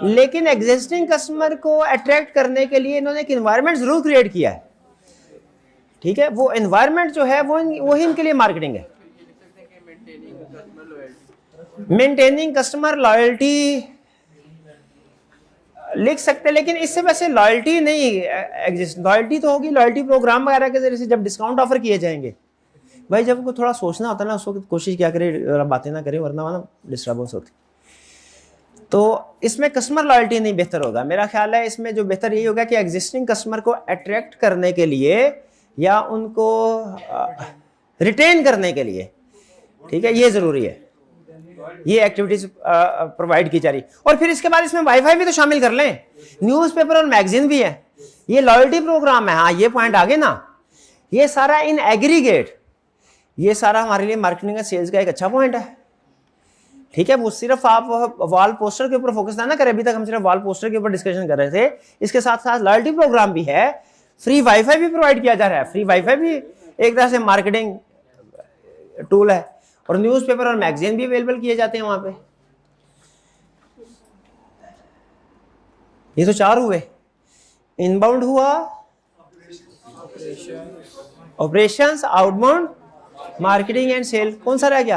लेकिन एग्जिस्टिंग कस्टमर को अट्रैक्ट करने के लिए इन्होंने एक एनवायरनमेंट जरूर क्रिएट किया है। ठीक है, वो एनवायरनमेंट जो है वो वही इनके लिए मार्केटिंग है। मेंटेनिंग कस्टमर लॉयल्टी लिख सकते हैं, लेकिन इससे वैसे लॉयल्टी नहीं एग्जिस्ट। लॉयल्टी तो होगी लॉयल्टी प्रोग्राम वगैरह के जरिए से जब डिस्काउंट ऑफर किए जाएंगे। भाई जब उनको थोड़ा सोचना होता है ना, उस वक्त कोशिश क्या करें बातें ना करें, वरना डिस्टर्बेंस होती। तो इसमें कस्टमर लॉयल्टी नहीं बेहतर होगा, मेरा ख्याल है इसमें जो बेहतर यही होगा कि एग्जिस्टिंग कस्टमर को अट्रैक्ट करने के लिए या उनको रिटेन करने के लिए, ठीक है, ये जरूरी है, ये एक्टिविटीज प्रोवाइड की जा रही। और फिर इसके बाद इसमें वाईफाई भी तो शामिल कर लें, न्यूज़पेपर और मैगजीन भी है, ये लॉयल्टी प्रोग्राम है। हाँ, ये पॉइंट आगे ना, ये सारा इन एग्रीगेट, ये सारा हमारे लिए मार्केटिंग और सेल्स का एक अच्छा पॉइंट है। ठीक है, वो सिर्फ आप वॉल पोस्टर के ऊपर फोकस ना करें, अभी तक हम सिर्फ वॉल पोस्टर के ऊपर डिस्कशन कर रहे थे। इसके साथ साथ लॉयल्टी प्रोग्राम भी है, फ्री वाईफाई भी प्रोवाइड किया जा रहा है। फ्री वाईफाई भी एक तरह से मार्केटिंग टूल है, और न्यूज़पेपर और मैगजीन भी अवेलेबल किए जाते हैं वहां पे। ये तो 4 हुए। इनबाउंड हुआ, operations, outbound, marketing and sale. कौन सा रह गया?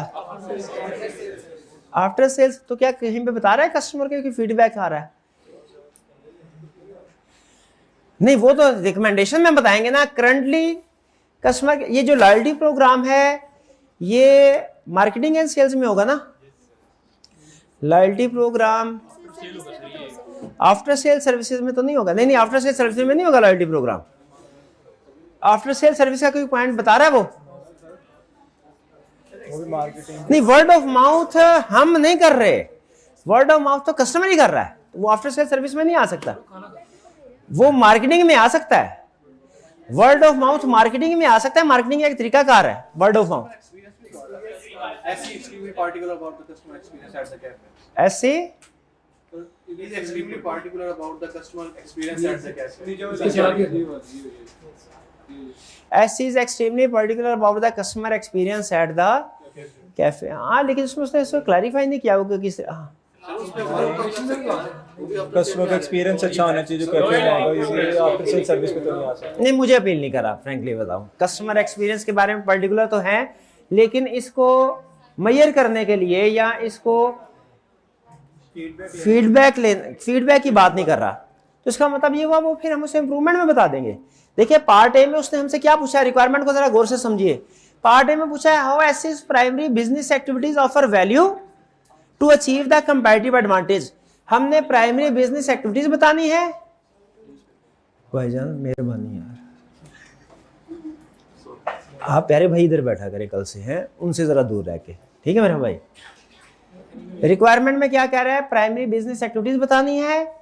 After sales. तो क्या कहीं पे बता रहा है कस्टमर के कि फीडबैक आ रहा है? नहीं, वो तो रिकमेंडेशन में बताएंगे ना। करंटली कस्टमर, ये जो लॉयल्टी प्रोग्राम है ये मार्केटिंग एंड सेल्स में होगा ना। Loyalty program after sale services में तो नहीं होगा। नहीं, आफ्टर सेल सर्विसेज में नहीं होगा loyalty program. After sale service का कोई पॉइंट बता रहा है वो भी मार्केटिंग नहीं। वर्ड ऑफ माउथ हम नहीं कर रहे, वर्ड ऑफ माउथ तो कस्टमर ही कर रहा है, वो आफ्टर सेल सर्विस में नहीं आ सकता, वो मार्केटिंग में आ सकता है। वर्ड ऑफ माउथ मार्केटिंग में आ सकता है, मार्केटिंग का एक तरीकाकार है word of mouth. SC extremely particular about the customer experience at the cafe. ऐसे So it is extremely particular about the customer experience at the cafe. ऐसे is extremely particular about the customer experience at the cafe. हाँ, लेकिन उसमें उसने इसको क्लैरिफाई नहीं किया होगा किस। हाँ, कस्टमर का एक्सपीरियंस अच्छा होना चाहिए जो कैफे में आएगा, यूजुअली आफ्टर सेल सर्विस पे तो नहीं आ सकता। नहीं, मुझे अपील नहीं करा, फ्रैंकली बताऊं। कस्टमर एक्सपीरियंस के बारे में पर्टिकुलर तो है, लेकिन इसको मेजर करने के लिए या इसको फीडबैक की बात नहीं कर रहा। तो इसका मतलब ये हुआ वो फिर हम उसे इंप्रूवमेंट में बता देंगे। देखिए, पार्ट ए में उसने हमसे क्या पूछा है, रिक्वायरमेंट को जरा गौर से समझिए। पार्ट ए में पूछा है how Asis primary business activities offer value to achieve the comparative advantage. हमने प्राइमरी बिजनेस एक्टिविटीज बतानी है। भाईजान मेहरबानी यार, आप प्यारे भाई इधर बैठा करें कल से, हैं उनसे जरा दूर रह के, ठीक है मेरा भाई। रिक्वायरमेंट में क्या कह रहा है, प्राइमरी बिजनेस एक्टिविटीज बतानी है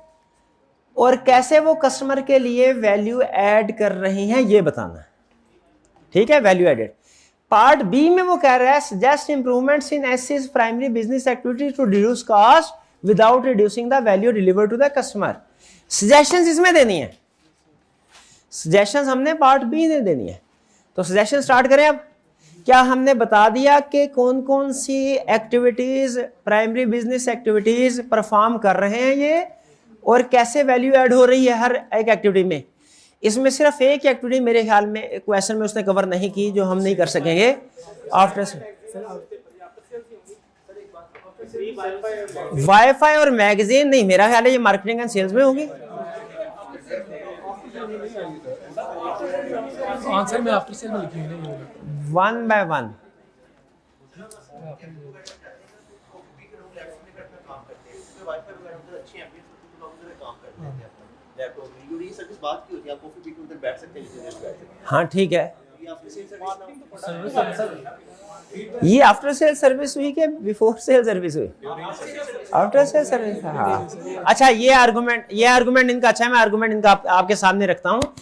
और कैसे वो कस्टमर के लिए वैल्यू ऐड कर रही हैं ये बताना है, ठीक है, वैल्यू एडेड। पार्ट बी में वो कह रहा है suggest improvements in Asis primary business activities to reduce cost without reducing the value deliver to the customer. Suggestions इसमें देनी है, सजेशंस हमने पार्ट बी में देनी है। तो सजेशन स्टार्ट करें। अब क्या हमने बता दिया कि कौन कौन सी activities primary business activities perform कर रहे हैं ये, और कैसे वैल्यू ऐड हो रही है हर एक एक्टिविटी में। इसमें सिर्फ एक एक्टिविटी मेरे ख्याल में क्वेश्चन में उसने कवर नहीं की, जो हम नहीं कर सकेंगे आफ्टर वाईफाई और मैगजीन। नहीं, मेरा ख्याल है ये मार्केटिंग एंड सेल्स में होगी। आंसर में आफ्टर सेल में लिखी हुई नहीं होगी। 1 by 1 हाँ ठीक है। ये आफ्टर सेल सर्विस हुई कि बिफोर सेल सर्विस हुई? After sale service. हाँ अच्छा, ये आर्गुमेंट इनका अच्छा है, मैं आर्गुमेंट इनका आपके सामने रखता हूँ।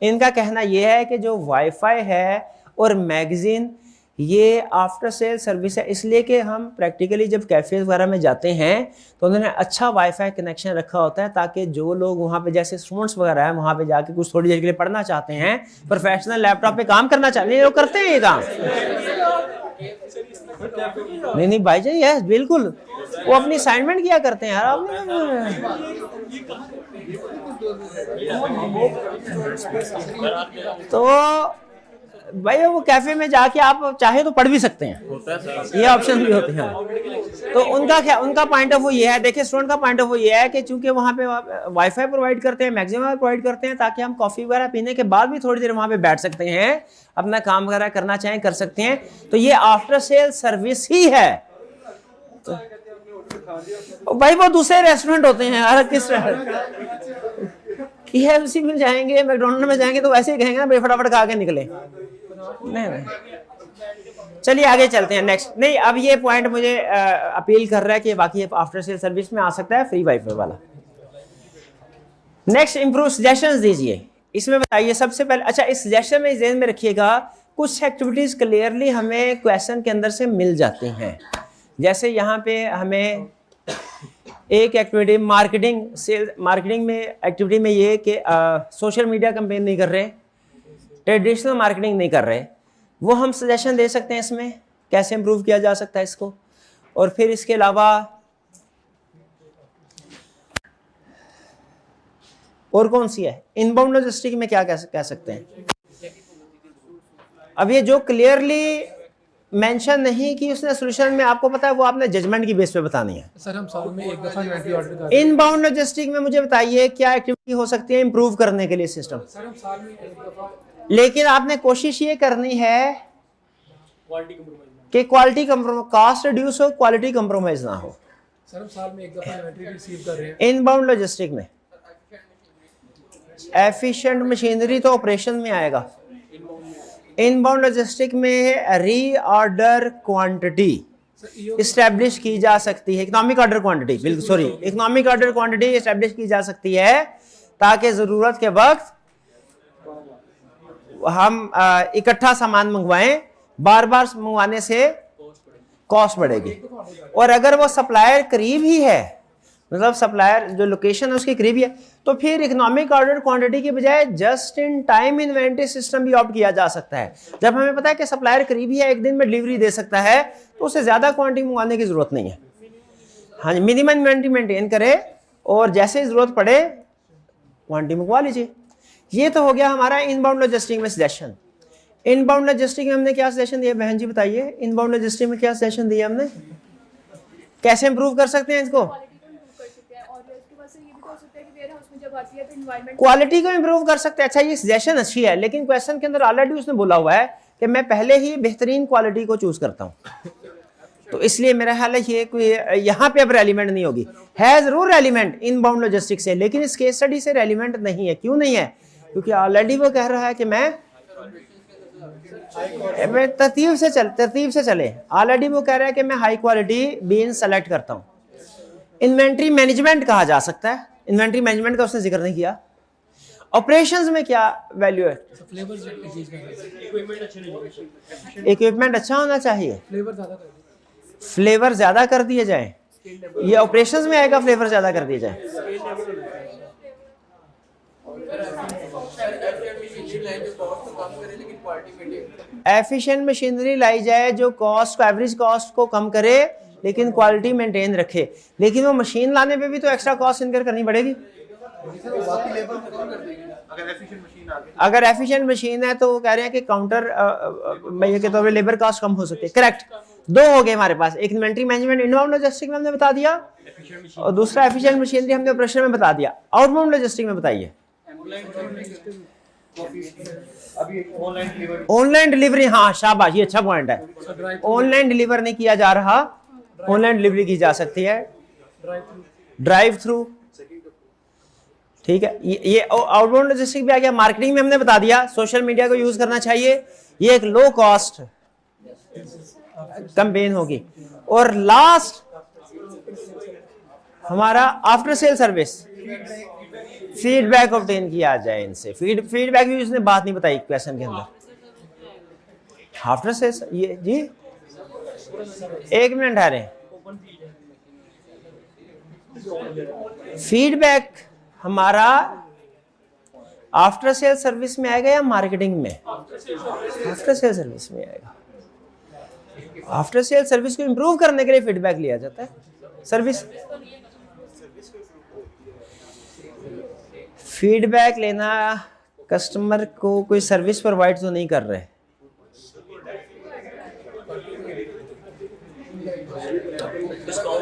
इनका कहना यह है कि जो वाईफाई है और मैगजीन ये आफ्टर सेल सर्विस है, इसलिए कि हम प्रैक्टिकली जब कैफे वगैरह में जाते हैं तो उन्होंने अच्छा वाईफाई कनेक्शन रखा होता है, ताकि जो लोग वहाँ पे जैसे स्टूडेंट्स वगैरह हैं वहाँ पे जाके कुछ थोड़ी देर के लिए पढ़ना चाहते हैं, प्रोफेशनल लैपटॉप पे काम करना चाहते हैं, वो करते हैं ये काम। नहीं भाई जी, यस बिल्कुल, वो अपनी असाइनमेंट किया करते हैं यार। तो भाई वो कैफे में जाके आप चाहे तो पढ़ भी सकते हैं, ये ऑप्शन भी होते हैं। तो उनका पॉइंट ऑफ व्यू ये है, देखिए स्टूडेंट का पॉइंट ऑफ व्यू ये है कि चूंकि वहाँ पे वाईफाई प्रोवाइड करते हैं, मैक्सिमम प्रोवाइड करते हैं, ताकि हम कॉफी वगैरह पीने के बाद भी थोड़ी देर वहाँ पे बैठ सकते हैं, अपना काम वगैरह करना चाहें कर सकते हैं। तो ये आफ्टर सेल सर्विस ही है। तो भाई वो दूसरे रेस्टोरेंट होते हैं यार, किस KFC में जाएंगे, मैकडोनल्ड में जाएंगे तो वैसे ही कहेंगे ना भाई फटाफट खा के निकले। नहीं, चलिए आगे चलते हैं नेक्स्ट। नहीं, अब ये पॉइंट मुझे अपील कर रहा है कि बाकी आफ्टर सेल सर्विस में आ सकता है फ्री वाईफाई वाला। नेक्स्ट, इंप्रूव सजेशंस दीजिए। इसमें बताइए सबसे पहले, अच्छा इस सजेशन में ध्यान में रखिएगा, कुछ एक्टिविटीज क्लियरली हमें क्वेश्चन के अंदर से मिल जाती हैं। जैसे यहाँ पे हमें एक एक्टिविटी मार्केटिंग में एक्टिविटी में ये कि सोशल मीडिया कैंपेन नहीं कर रहे, ट्रेडिशनल मार्केटिंग नहीं कर रहे, वो हम सजेशन दे सकते हैं इसमें कैसे इंप्रूव किया जा सकता है इसको। और फिर इसके अलावा और कौन सी है, इनबाउंड लॉजिस्टिक में क्या कह सकते हैं। अब ये जो क्लियरली मेंशन नहीं कि उसने सोल्यूशन में, आपको पता है वो आपने जजमेंट की बेस पे बतानी है। सर हम साल में एक दफा इन्वेंट्री ऑर्डर करते हैं। इनबाउंड लॉजिस्टिक में मुझे बताइए क्या एक्टिविटी हो सकती है इंप्रूव करने के लिए सिस्टम। सर हम साल में एक दफा, लेकिन आपने कोशिश ये करनी है क्वालिटी कंप्रोमाइज, कि क्वालिटी कंप्रोमाइज, कॉस्ट रिड्यूस हो, क्वालिटी कंप्रोमाइज ना हो। सर हम साल में एक दफा इन्वेंट्री रिसीव कर रहे हैं। इनबाउंड लॉजिस्टिक में एफिशिएंट मशीनरी तो ऑपरेशन में आएगा। इनबाउंड लॉजिस्टिक में रीऑर्डर क्वांटिटी इस्टेब्लिश की जा सकती है, इकोनॉमिक ऑर्डर क्वांटिटी, बिल्कुल sorry, economic order quantity establish की जा सकती है ताकि जरूरत के वक्त हम इकट्ठा सामान मंगवाएं। बार बार मंगवाने से कॉस्ट बढ़ेगी। और अगर वो सप्लायर करीब ही है, मतलब सप्लायर जो लोकेशन है उसके करीब ही है, तो फिर इकोनॉमिक ऑर्डर क्वांटिटी के बजाय just in time inventory system भी ऑप्ट किया जा सकता है। जब हमें पता है कि सप्लायर करीब ही है, एक दिन में डिलीवरी दे सकता है, तो उसे ज्यादा क्वांटिटी मंगवाने की जरूरत नहीं है। हाँ जी, मिनिमम इन्वेंट्री मेंटेन करे और जैसे जरूरत पड़े क्वांटिटी मंगवा लीजिए। ये तो हो गया हमारा इनबाउंड लॉजिस्टिक में सजेशन। इनबाउंड लॉजिस्टिक में हमने क्या सजेशन दिया, बहन जी बताइए, इनबाउंड लॉजिस्टिक में क्या सजेशन दिया हमने, कैसे इंप्रूव कर सकते हैं इसको। क्वालिटी को इंप्रूव कर सकते हैं। अच्छा ये सजेशन अच्छी है, लेकिन क्वेश्चन के अंदर ऑलरेडी उसने बोला हुआ है कि मैं पहले ही बेहतरीन क्वालिटी को चूज करता हूं, तो इसलिए मेरा ख्याल है ये कोई यहाँ पे अब रेलिवेंट नहीं होगी। है जरूर रेलिवेंट इनबाउंड लॉजिस्टिक्स से, लेकिन इस केस स्टडी से रेलिवेंट नहीं है। क्यों नहीं है, क्योंकि ऑलरेडी वो कह रहा है कि मैं तरतीब से चले। ऑलरेडी वो कह रहा है कि मैं हाई क्वालिटी बीन सेलेक्ट करता हूं। इन्वेंट्री मैनेजमेंट कहा जा सकता है, इन्वेंट्री मैनेजमेंट का उसने जिक्र नहीं किया। ऑपरेशंस में क्या वैल्यू है, इक्विपमेंट अच्छा होना चाहिए, फ्लेवर ज्यादा कर दिए जाए, ये ऑपरेशंस में आएगा, फ्लेवर ज्यादा कर दिए जाए। एफिशिएंट मशीनरी लाई जाए जो कॉस्ट को, एवरेज कॉस्ट को कम करे लेकिन क्वालिटी मेंटेन रखे। लेकिन वो मशीन लाने पे भी तो एक्स्ट्रा कॉस्ट इनकर करनी पड़ेगी। अगर एफिशिएंट मशीन है तो वो कह रहे हैं कि काउंटर के तौर पे लेबर कॉस्ट कम हो सकती है। करेक्ट, दो हो गए हमारे पास, एक इन्वेंट्री मैनेजमेंट इनबाउंड लॉजिस्टिक में हमने बता दिया, और दूसरा एफिशिएंट मशीनरी हमने ऑपरेशन में बता दिया। आउटबाउंड लॉजिस्टिक में बताइए। ऑनलाइन डिलीवरी, हाँ शाबाश, ये अच्छा पॉइंट है। ऑनलाइन डिलीवर नहीं किया जा रहा, ऑनलाइन डिलीवरी की जा सकती है, ड्राइव थ्रू, ठीक है। ये आउटबाउंड लॉजिस्टिक भी आ गया। मार्केटिंग में हमने बता दिया सोशल मीडिया को यूज करना चाहिए, ये एक लो कॉस्ट कैंपेन होगी। और लास्ट हमारा after sale service, feedback obtain किया जाए इनसे। फीडबैक भी उसने बात नहीं बताई क्वेश्चन के अंदर। आफ्टर सेल ये जी, एक मिनट आ रहे, फीडबैक हमारा आफ्टर सेल सर्विस में आएगा या मार्केटिंग में? आफ्टर सेल सर्विस में आएगा। आफ्टर सेल सर्विस को इंप्रूव करने के लिए फीडबैक लिया जाता है। सर्विस फीडबैक लेना, कस्टमर को कोई सर्विस प्रोवाइड तो नहीं कर रहे,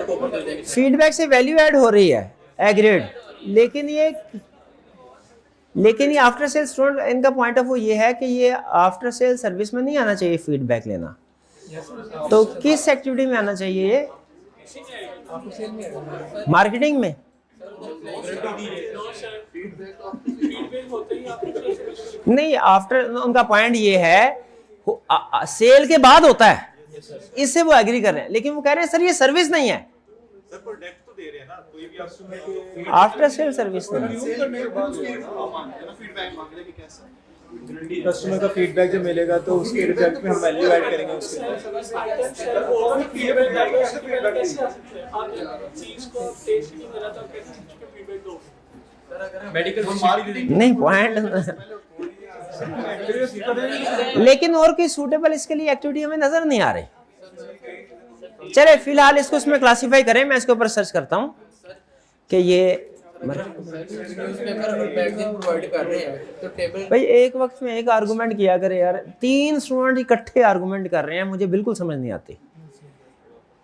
फीडबैक से वैल्यू ऐड हो रही है, एग्रीड, लेकिन ये आफ्टर सेल स्टूडेंट, इनका पॉइंट ऑफ व्यू ये है कि ये आफ्टर सेल सर्विस में नहीं आना चाहिए फीडबैक लेना। तो किस एक्टिविटी में आना चाहिए ये? मार्केटिंग में? नहीं, आफ्टर, उनका पॉइंट ये है सेल के बाद होता है, इससे वो एग्री कर रहे हैं, लेकिन वो कह रहे हैं सर ये सर्विस नहीं है। सर प्रोडक्ट तो दे रहे हैं ना, कोई भी आफ्टर सेल सर्विस नहीं है। कस्टमर का फीडबैक जो मिलेगा तो उसके रिजल्ट में हम वैल्यू ऐड करेंगे उसके नहीं पॉइंट लेकिन और कोई सूटेबल इसके लिए एक्टिविटी हमें नजर नहीं आ रही। चले फिलहाल इसको इसमें क्लासिफाई करें, मैं इसके ऊपर सर्च करता हूं कि ये भाई एक वक्त में एक आर्गुमेंट किया करे यार, 3 स्टूडेंट इकट्ठे आर्गुमेंट कर रहे हैं, मुझे बिल्कुल समझ नहीं आती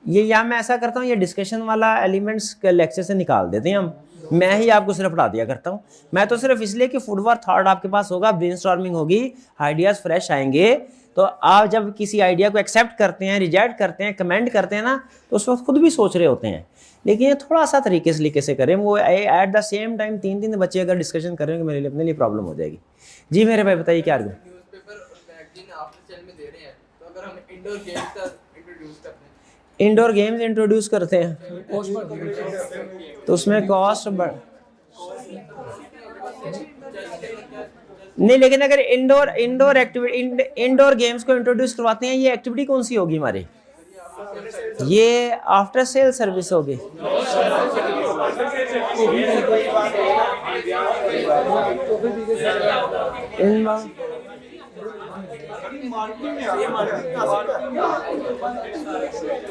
ये। या मैं ऐसा करता हूँ, ये डिस्कशन वाला एलिमेंट्स के लेक्चर से निकाल देते हैं हम, मैं ही आपको सिर्फ पढ़ा दिया करता हूँ। मैं तो सिर्फ इसलिए कि फुटवर्क थॉट आपके पास होगा, ब्रेनस्टॉर्मिंग होगी, आइडियाज फ्रेश आएंगे, तो आप जब किसी आइडिया को एक्सेप्ट करते हैं, रिजेक्ट करते हैं, कमेंट करते हैं ना, तो उस वक्त खुद भी सोच रहे होते हैं। लेकिन ये थोड़ा सा तरीके से करें, वो एट द सेम टाइम 3 बच्चे अगर डिस्कशन करें मेरे लिए, अपने लिए प्रॉब्लम हो जाएगी। जी मेरे भाई बताइए क्या आर्गुमेंट? इंडोर गेम्स इंट्रोड्यूस करते हैं तो उसमें कॉस्ट बढ़ नहीं, लेकिन अगर इंडोर एक्टिविटी, इंडोर गेम्स को इंट्रोड्यूस करवाते हैं, ये एक्टिविटी कौन सी होगी हमारी? ये आफ्टर सेल सर्विस होगी।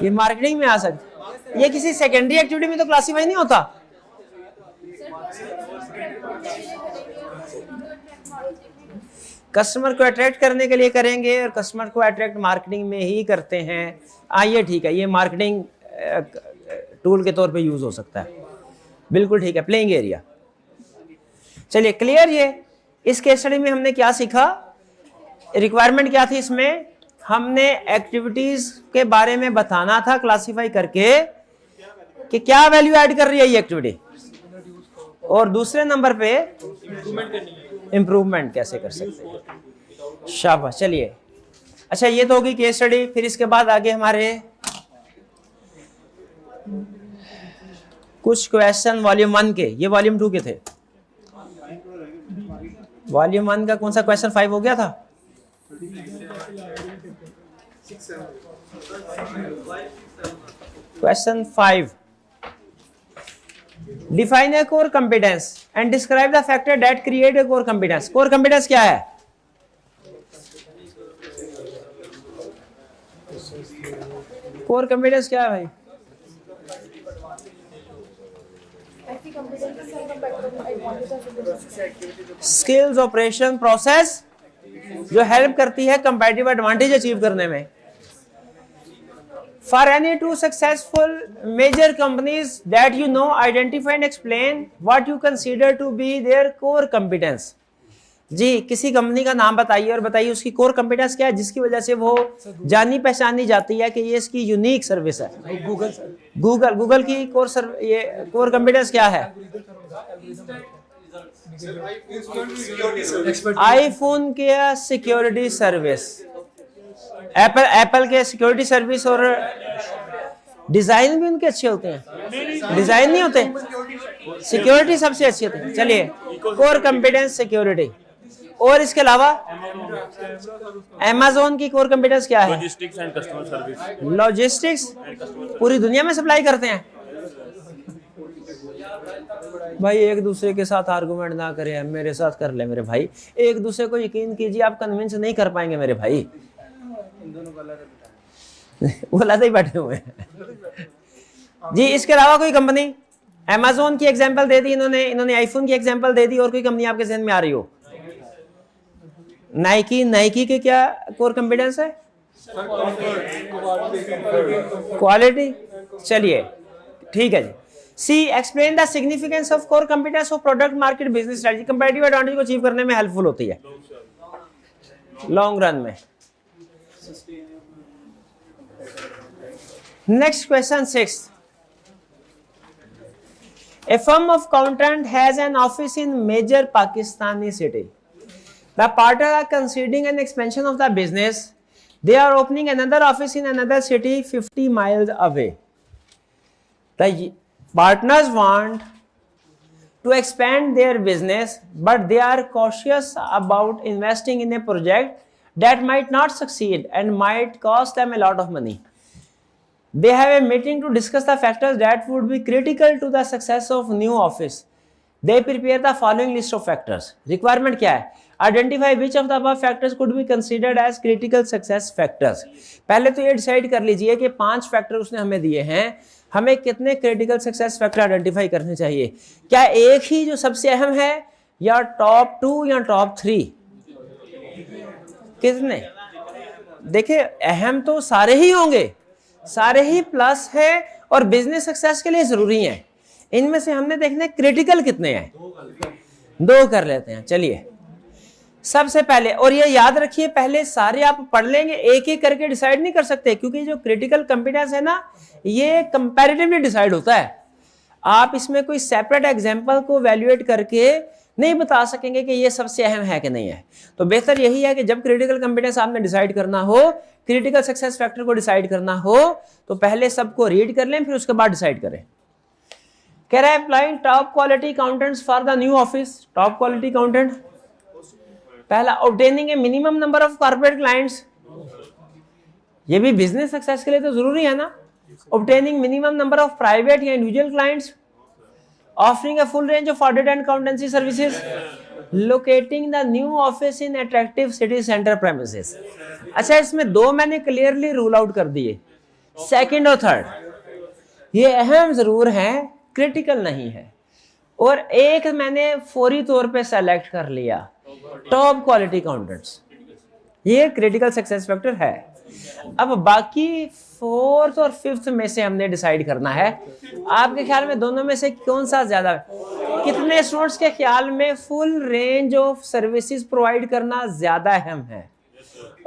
ये मार्केटिंग में आ सकता, ये किसी सेकेंडरी एक्टिविटी में तो क्लासिफाई नहीं होता। कस्टमर को अट्रैक्ट करने के लिए करेंगे, और कस्टमर को अट्रैक्ट मार्केटिंग में ही करते हैं। आइए ठीक है, ये मार्केटिंग टूल के तौर पे यूज हो सकता है, बिल्कुल ठीक है। प्लेइंग एरिया, चलिए क्लियर। ये इस केस स्टडी में हमने क्या सीखा, रिक्वायरमेंट क्या थी इसमें, हमने एक्टिविटीज के बारे में बताना था क्लासिफाई करके कि क्या वैल्यू ऐड कर रही है ये एक्टिविटी, और दूसरे नंबर पे इंप्रूवमेंट कैसे कर सकते हैं। शाबाश, चलिए अच्छा ये तो होगी केस स्टडी। फिर इसके बाद आगे हमारे कुछ क्वेश्चन वॉल्यूम 1 के, ये वॉल्यूम 2 के थे। वॉल्यूम 1 का कौन सा क्वेश्चन 5 हो गया था? Question 5, define a core competence and describe the factor that create a core competence. Core competence क्या है? कोर कंपिटेंस क्या है भाई? स्किल्स, ऑपरेशन, प्रोसेस जो हेल्प करती है कंपैरेटिव एडवांटेज अचीव करने में। For any two successful major companies that you know, identify and explain what you consider to be their core competence. जी किसी कंपनी का नाम बताइए और बताइए उसकी कोर कंपिटेंस क्या है, जिसकी वजह से वो जानी पहचानी जाती है कि ये इसकी यूनिक सर्विस है। गूगल की कोर कंपिटेंस क्या है? आईफोन के सिक्योरिटी सर्विस, एप्पल के सिक्योरिटी सर्विस, और डिजाइन भी उनके अच्छे होते हैं। डिजाइन नहीं होते, सिक्योरिटी सबसे अच्छी होती है। चलिए कोर कंपिटेंस सिक्योरिटी। और इसके अलावा Amazon की कोर कंपिटेंस क्या है? Logistics and customer service. Logistics पूरी दुनिया में सप्लाई करते हैं। भाई एक दूसरे के साथ आर्गुमेंट ना करें, मेरे साथ कर ले मेरे भाई। एक दूसरे को यकीन कीजिए, आप कन्विंस नहीं कर पाएंगे मेरे भाई। वो अलग ही बैठे हुए हैं जी। इसके अलावा कोई कंपनी, Amazon की एग्जांपल दे दी इन्होंने आईफोन की एग्जांपल दे दी, और कोई कंपनी आपके जहन में आ रही हो? नाइकी के क्या कोर कंपिटेंस है? क्वालिटी। चलिए ठीक है जी। C explain the significance of core competence of product market business strategy, comparative advantage को अचीव करने में हेल्पफुल होती है लॉन्ग रन में। Next question 6, a firm of accountant has an office in major Pakistani city. The partners are considering an expansion of the business. They are opening another office in another city 50 miles away. The partners want to expand their business, but they are cautious about investing in a project that might not succeed and might cost them a lot of money. They have a meeting to discuss the factors that would be critical to the success of new office. They prepare the following list of factors. Requirement क्या है? Identify which of the above factors could be considered as critical success factors. पहले तो ये डिसाइड कर लीजिए कि 5 फैक्टर उसने हमें दिए हैं, हमें कितने क्रिटिकल सक्सेस फैक्टर आइडेंटिफाई करने चाहिए। क्या एक ही जो सबसे अहम है, या टॉप 2 या टॉप 3? कितने? देखिए अहम तो सारे ही होंगे, सारे ही प्लस है और बिजनेस सक्सेस के लिए जरूरी है। इनमें से हमने देखना है क्रिटिकल कितने हैं, 2 कर लेते हैं। चलिए सबसे पहले, और ये याद रखिए पहले सारे आप पढ़ लेंगे, एक एक करके डिसाइड नहीं कर सकते, क्योंकि जो क्रिटिकल कंपिटेंस है ना, ये कंपैरेटिवली डिसाइड होता है। आप इसमें कोई सेपरेट एग्जांपल को वैल्यूएट करके नहीं बता सकेंगे कि ये सबसे अहम है कि नहीं है। तो बेहतर यही है कि जब क्रिटिकल कंपिटेंस आपने डिसाइड करना हो, क्रिटिकल सक्सेस फैक्टर को डिसाइड करना हो, तो पहले सबको रीड कर लें, फिर उसके बाद डिसाइड करें। कह रहा है applying top quality accountants for the new office. Top quality accountant, पहला obtaining a minimum number of corporate clients, ये भी बिजनेस सक्सेस के लिए तो जरूरी है ना। Obtaining minimum number of private या individual clients, offering a full range of audit and accountancy services, locating the new office in attractive city center premises. अच्छा, इसमें 2 मैंने क्लियरली रूल आउट कर दिए, सेकंड और थर्ड ये अहम जरूर है, क्रिटिकल नहीं है, और एक मैंने फौरी तौर पे सेलेक्ट कर लिया, टॉप क्वालिटी अकाउंटेंट्स, ये क्रिटिकल सक्सेस फैक्टर है। अब बाकी 4th और 5th में से हमने डिसाइड करना है। आपके ख्याल में दोनों में से कौन सा ज्यादा, कितने स्टूडेंट्स के ख्याल में full range of services provide करना ज्यादा अहम है,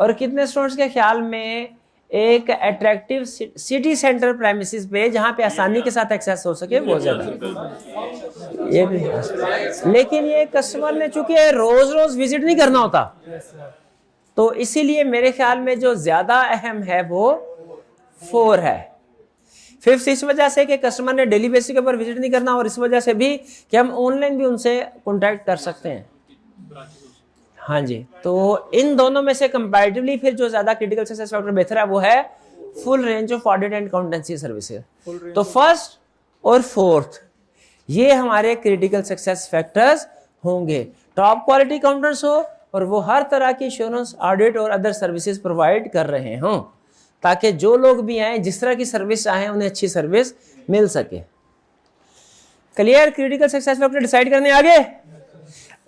और कितने स्टूडेंट्स के ख्याल में एक अट्रैक्टिव सिटी सेंटर प्रेमिसेस पे जहां पे आसानी के साथ एक्सेस हो सके वो ज्यादा। ये भी, लेकिन ये कस्टमर ने चूंकि रोज रोज विजिट नहीं करना होता, तो इसीलिए मेरे ख्याल में जो ज्यादा अहम है वो 4 है। 5th इस वजह से कि कस्टमर ने डेली बेसिस के ऊपर विजिट नहीं करना, और इस वजह से भी कि हम ऑनलाइन भी उनसे कॉन्टैक्ट कर सकते हैं। हाँ जी, तो इन दोनों में से कंपैरेटिवली फिर जो ज्यादा क्रिटिकल सक्सेस फैक्टर बेहतर है वो है full range of audit and accountancy services. तो 1st और 4th ये हमारे क्रिटिकल सक्सेस फैक्टर्स होंगे। टॉप क्वालिटी अकाउंटेंट्स हो और वो हर तरह की इंश्योरेंस, ऑडिट और अदर सर्विसेज प्रोवाइड कर रहे हों, ताकि जो लोग भी आए जिस तरह की सर्विस चाहें उन्हें अच्छी सर्विस मिल सके। Clear? Critical success factor decide करने आगे।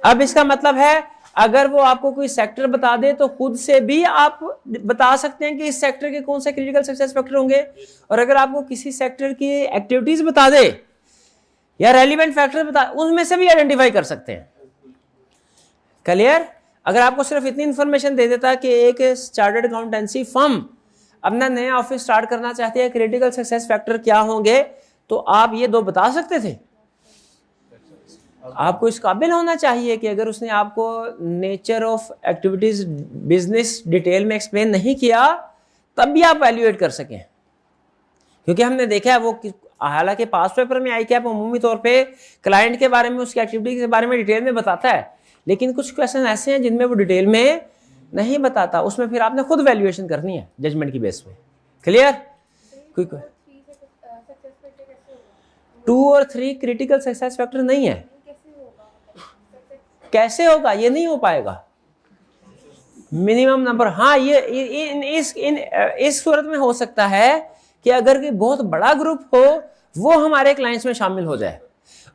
अब इसका मतलब है अगर वो आपको कोई सेक्टर बता दे तो खुद से भी आप बता सकते हैं कि इस सेक्टर के कौन से क्रिटिकल सक्सेस फैक्टर होंगे, और अगर आपको किसी सेक्टर की एक्टिविटीज बता दे या रेलिवेंट फैक्टर बता, उनमें से भी आइडेंटिफाई कर सकते हैं। क्लियर? अगर आपको सिर्फ इतनी इंफॉर्मेशन दे देता कि एक चार्टर्ड अकाउंटेंसी फर्म अपना नया ऑफिस स्टार्ट करना चाहती है, क्रिटिकल सक्सेस फैक्टर क्या होंगे, तो आप ये 2 बता सकते थे। आपको इस काबिल होना चाहिए कि अगर उसने आपको nature of activities business detail में एक्सप्लेन नहीं किया तब भी आप वैल्यूएट कर सकें, क्योंकि हमने देखा है वो हालांकि पास पेपर में आई कैप अमूमी तौर पे क्लाइंट के बारे में, उसकी एक्टिविटी के बारे में डिटेल में बताता है, लेकिन कुछ क्वेश्चन ऐसे हैं जिनमें वो डिटेल में नहीं बताता, उसमें फिर आपने खुद वैल्यूएशन करनी है जजमेंट की बेस पे। क्लियर? क्विक 2 और 3 क्रिटिकल सक्सेस फैक्टर नहीं है। कैसे होगा? ये नहीं हो पाएगा। मिनिमम नंबर, हाँ ये इस सूरत में हो सकता है कि अगर कोई बहुत बड़ा ग्रुप हो वो हमारे क्लाइंट्स में शामिल हो जाए,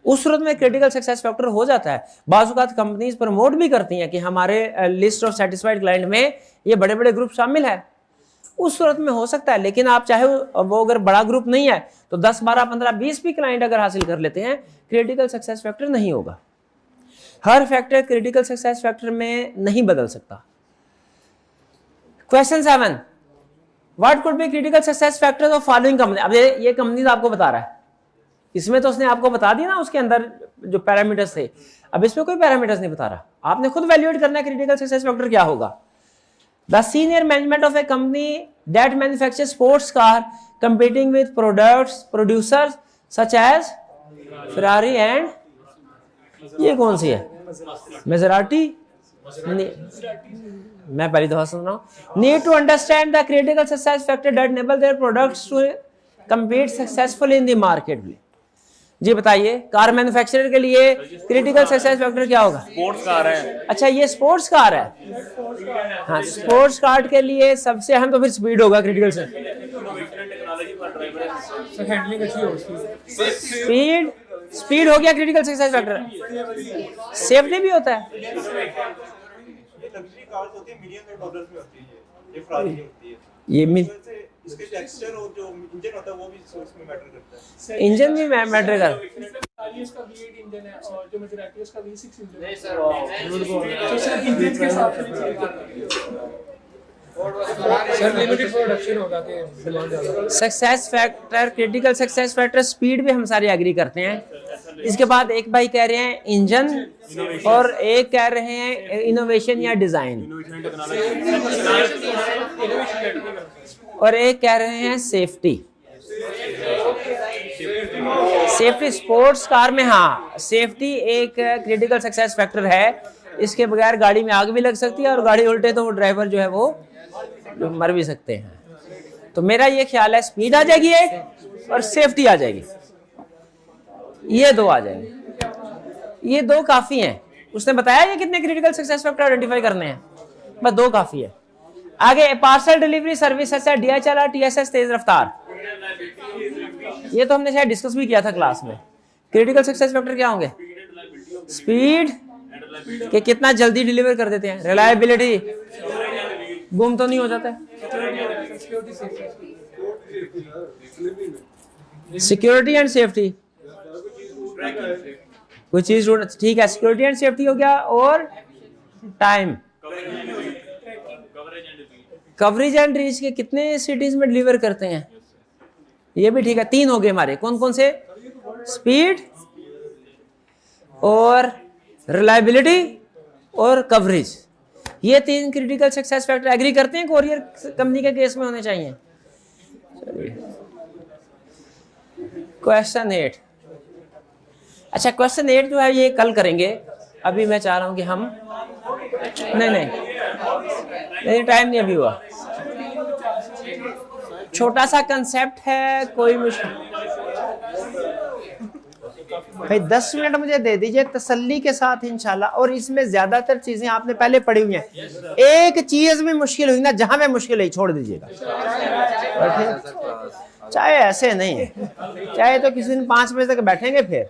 उस सूरत में क्रिटिकल सक्सेस फैक्टर हो जाता है। बाज़-औक़ात कंपनीज प्रमोट भी करती हैं कि हमारे लिस्ट ऑफ सेटिस्फाइड क्लाइंट में ये बड़े बड़े ग्रुप शामिल है, उस सूरत में हो सकता है, लेकिन आप चाहे वो अगर बड़ा ग्रुप नहीं है तो 10, 12, 15, 20 भी क्लाइंट अगर हासिल कर लेते हैं, क्रिटिकल सक्सेस फैक्टर नहीं होगा। हर फैक्टर क्रिटिकल सक्सेस फैक्टर में नहीं बदल सकता। Question 7, what could be critical success factors of following company. अब ये कंपनी आपको बता रहा है, इसमें तो उसने आपको बता दिया ना उसके अंदर जो पैरामीटर्स थे, अब इसमें कोई पैरामीटर्स नहीं बता रहा, आपने खुद वैल्यूएट करना है क्रिटिकल सक्सेस फैक्टर क्या होगा। The senior management of A company that manufacture sports car competing with producers such as Ferrari and ये कौन सी है, Maserati, मैं पहली दफा सुन रहा हूँ। Need to understand the critical success factor that enable their products to compete successfully in the market। जी बताइए, कार मैन्युफैक्चरर के लिए क्रिटिकल सक्सेस फैक्टर क्या होगा? स्पोर्ट्स कार है। अच्छा, ये स्पोर्ट्स कार है। हाँ, स्पोर्ट्स कार के लिए सबसे अहम तो फिर स्पीड होगा क्रिटिकल से। स्पीड हो गया क्रिटिकल सक्सेस फैक्टर। सेफ्टी भी होता है। ये इसके टेक्सचर और जो इंजन होता है वो भी उसमें मैटर करता है। इंजन भी मैटर कर। इसका V8 इंजन है और जो Maserati उसका V6 इंजन है। नहीं सर, तो सर इंजन के हिसाब से सर लिमिटेड प्रोडक्शन होगा कि डिमांड ज्यादा। Success factor, critical success factor, speed भी हम सारे एग्री करते हैं। इसके बाद एक भाई कह रहे हैं इंजन और एक कह रहे हैं इनोवेशन या डिजाइन और एक कह रहे हैं सेफ्टी। सेफ्टी स्पोर्ट्स कार में, हाँ, सेफ्टी एक क्रिटिकल सक्सेस फैक्टर है। इसके बगैर गाड़ी में आग भी लग सकती है और गाड़ी उल्टे तो वो ड्राइवर जो है वो मर भी सकते हैं। तो मेरा ये ख्याल है स्पीड आ जाएगी एक और सेफ्टी आ जाएगी, ये दो आ जाएंगे। ये दो काफी हैं। उसने बताया ये कितने क्रिटिकल सक्सेस फैक्टर आइडेंटिफाई करने हैं, बस दो काफी है। आगे पार्सल डिलीवरी सर्विस है, DHL और TSS तेज रफ्तार, ये तो हमने शायद डिस्कस भी किया था क्लास में। क्रिटिकल सक्सेस फैक्टर क्या होंगे? स्पीड के कितना जल्दी डिलीवर कर देते हैं, रिलायबिलिटी, गुम तो नहीं हो जाता है, सिक्योरिटी एंड सेफ्टी, कोई चीज ठीक है, सिक्योरिटी एंड सेफ्टी हो गया, और टाइम, कवरेज एंड रीच के कितने सिटीज में डिलीवर करते हैं, ये भी ठीक है। तीन हो गए हमारे, कौन कौन से? स्पीड और रिलायबिलिटी और कवरेज, ये तीन क्रिटिकल सक्सेस फैक्टर एग्री करते हैं कोरियर कंपनी के केस में होने चाहिए। क्वेश्चन 8, अच्छा क्वेश्चन 8 जो है ये कल करेंगे, अभी मैं चाह रहा हूं कि हम नहीं टाइम नहीं अभी हुआ, छोटा सा कंसेप्ट है, कोई मुश्किल भाई 10 मिनट मुझे दे दीजिए तसल्ली के साथ इंशाल्लाह। और इसमें ज्यादातर चीजें आपने पहले पढ़ी हुई हैं, एक चीज में मुश्किल हुई ना, जहां में मुश्किल है छोड़ दीजिएगा, चाहे ऐसे नहीं है, चाहे तो किसी दिन 5 बजे तक बैठेंगे फिर।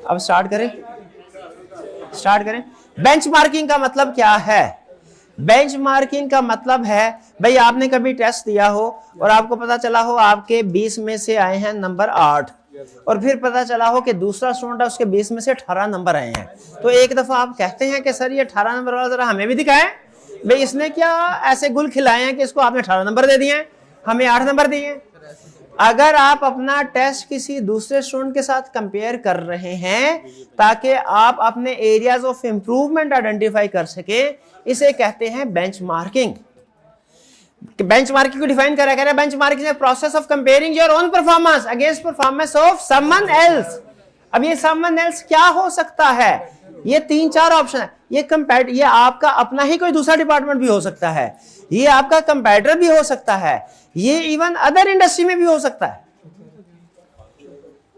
अब स्टार्ट करें। बेंचमार्किंग का मतलब क्या है? बेंचमार्किंग का मतलब है भाई आपने कभी टेस्ट दिया हो और आपको पता चला हो आपके 20 में से आए हैं नंबर 8, और फिर पता चला हो कि दूसरा स्टूडेंट है उसके 20 में से 18 नंबर आए हैं, तो एक दफा आप कहते हैं कि सर ये 18 नंबर वाला जरा हमें भी दिखाएं, भाई इसने क्या ऐसे गुल खिलाए हैं कि इसको आपने 18 नंबर दे दिए, हमें 8 नंबर दिए। अगर आप अपना टेस्ट किसी दूसरे स्टूडेंट के साथ कंपेयर कर रहे हैं ताकि आप अपने एरियाज ऑफ इंप्रूवमेंट आइडेंटिफाई कर सके, इसे कहते हैं बेंचमार्किंग। बेंचमार्किंग को डिफाइन करा गया है, benchmarking is a process of comparing your own performance against performance of someone else. अब ये समवन एल्स क्या हो सकता है? ये 3-4 ऑप्शन है। ये आपका अपना ही कोई दूसरा डिपार्टमेंट भी हो सकता है, ये आपका कंपेटिटर भी हो सकता है, ये इवन अदर इंडस्ट्री में भी हो सकता है।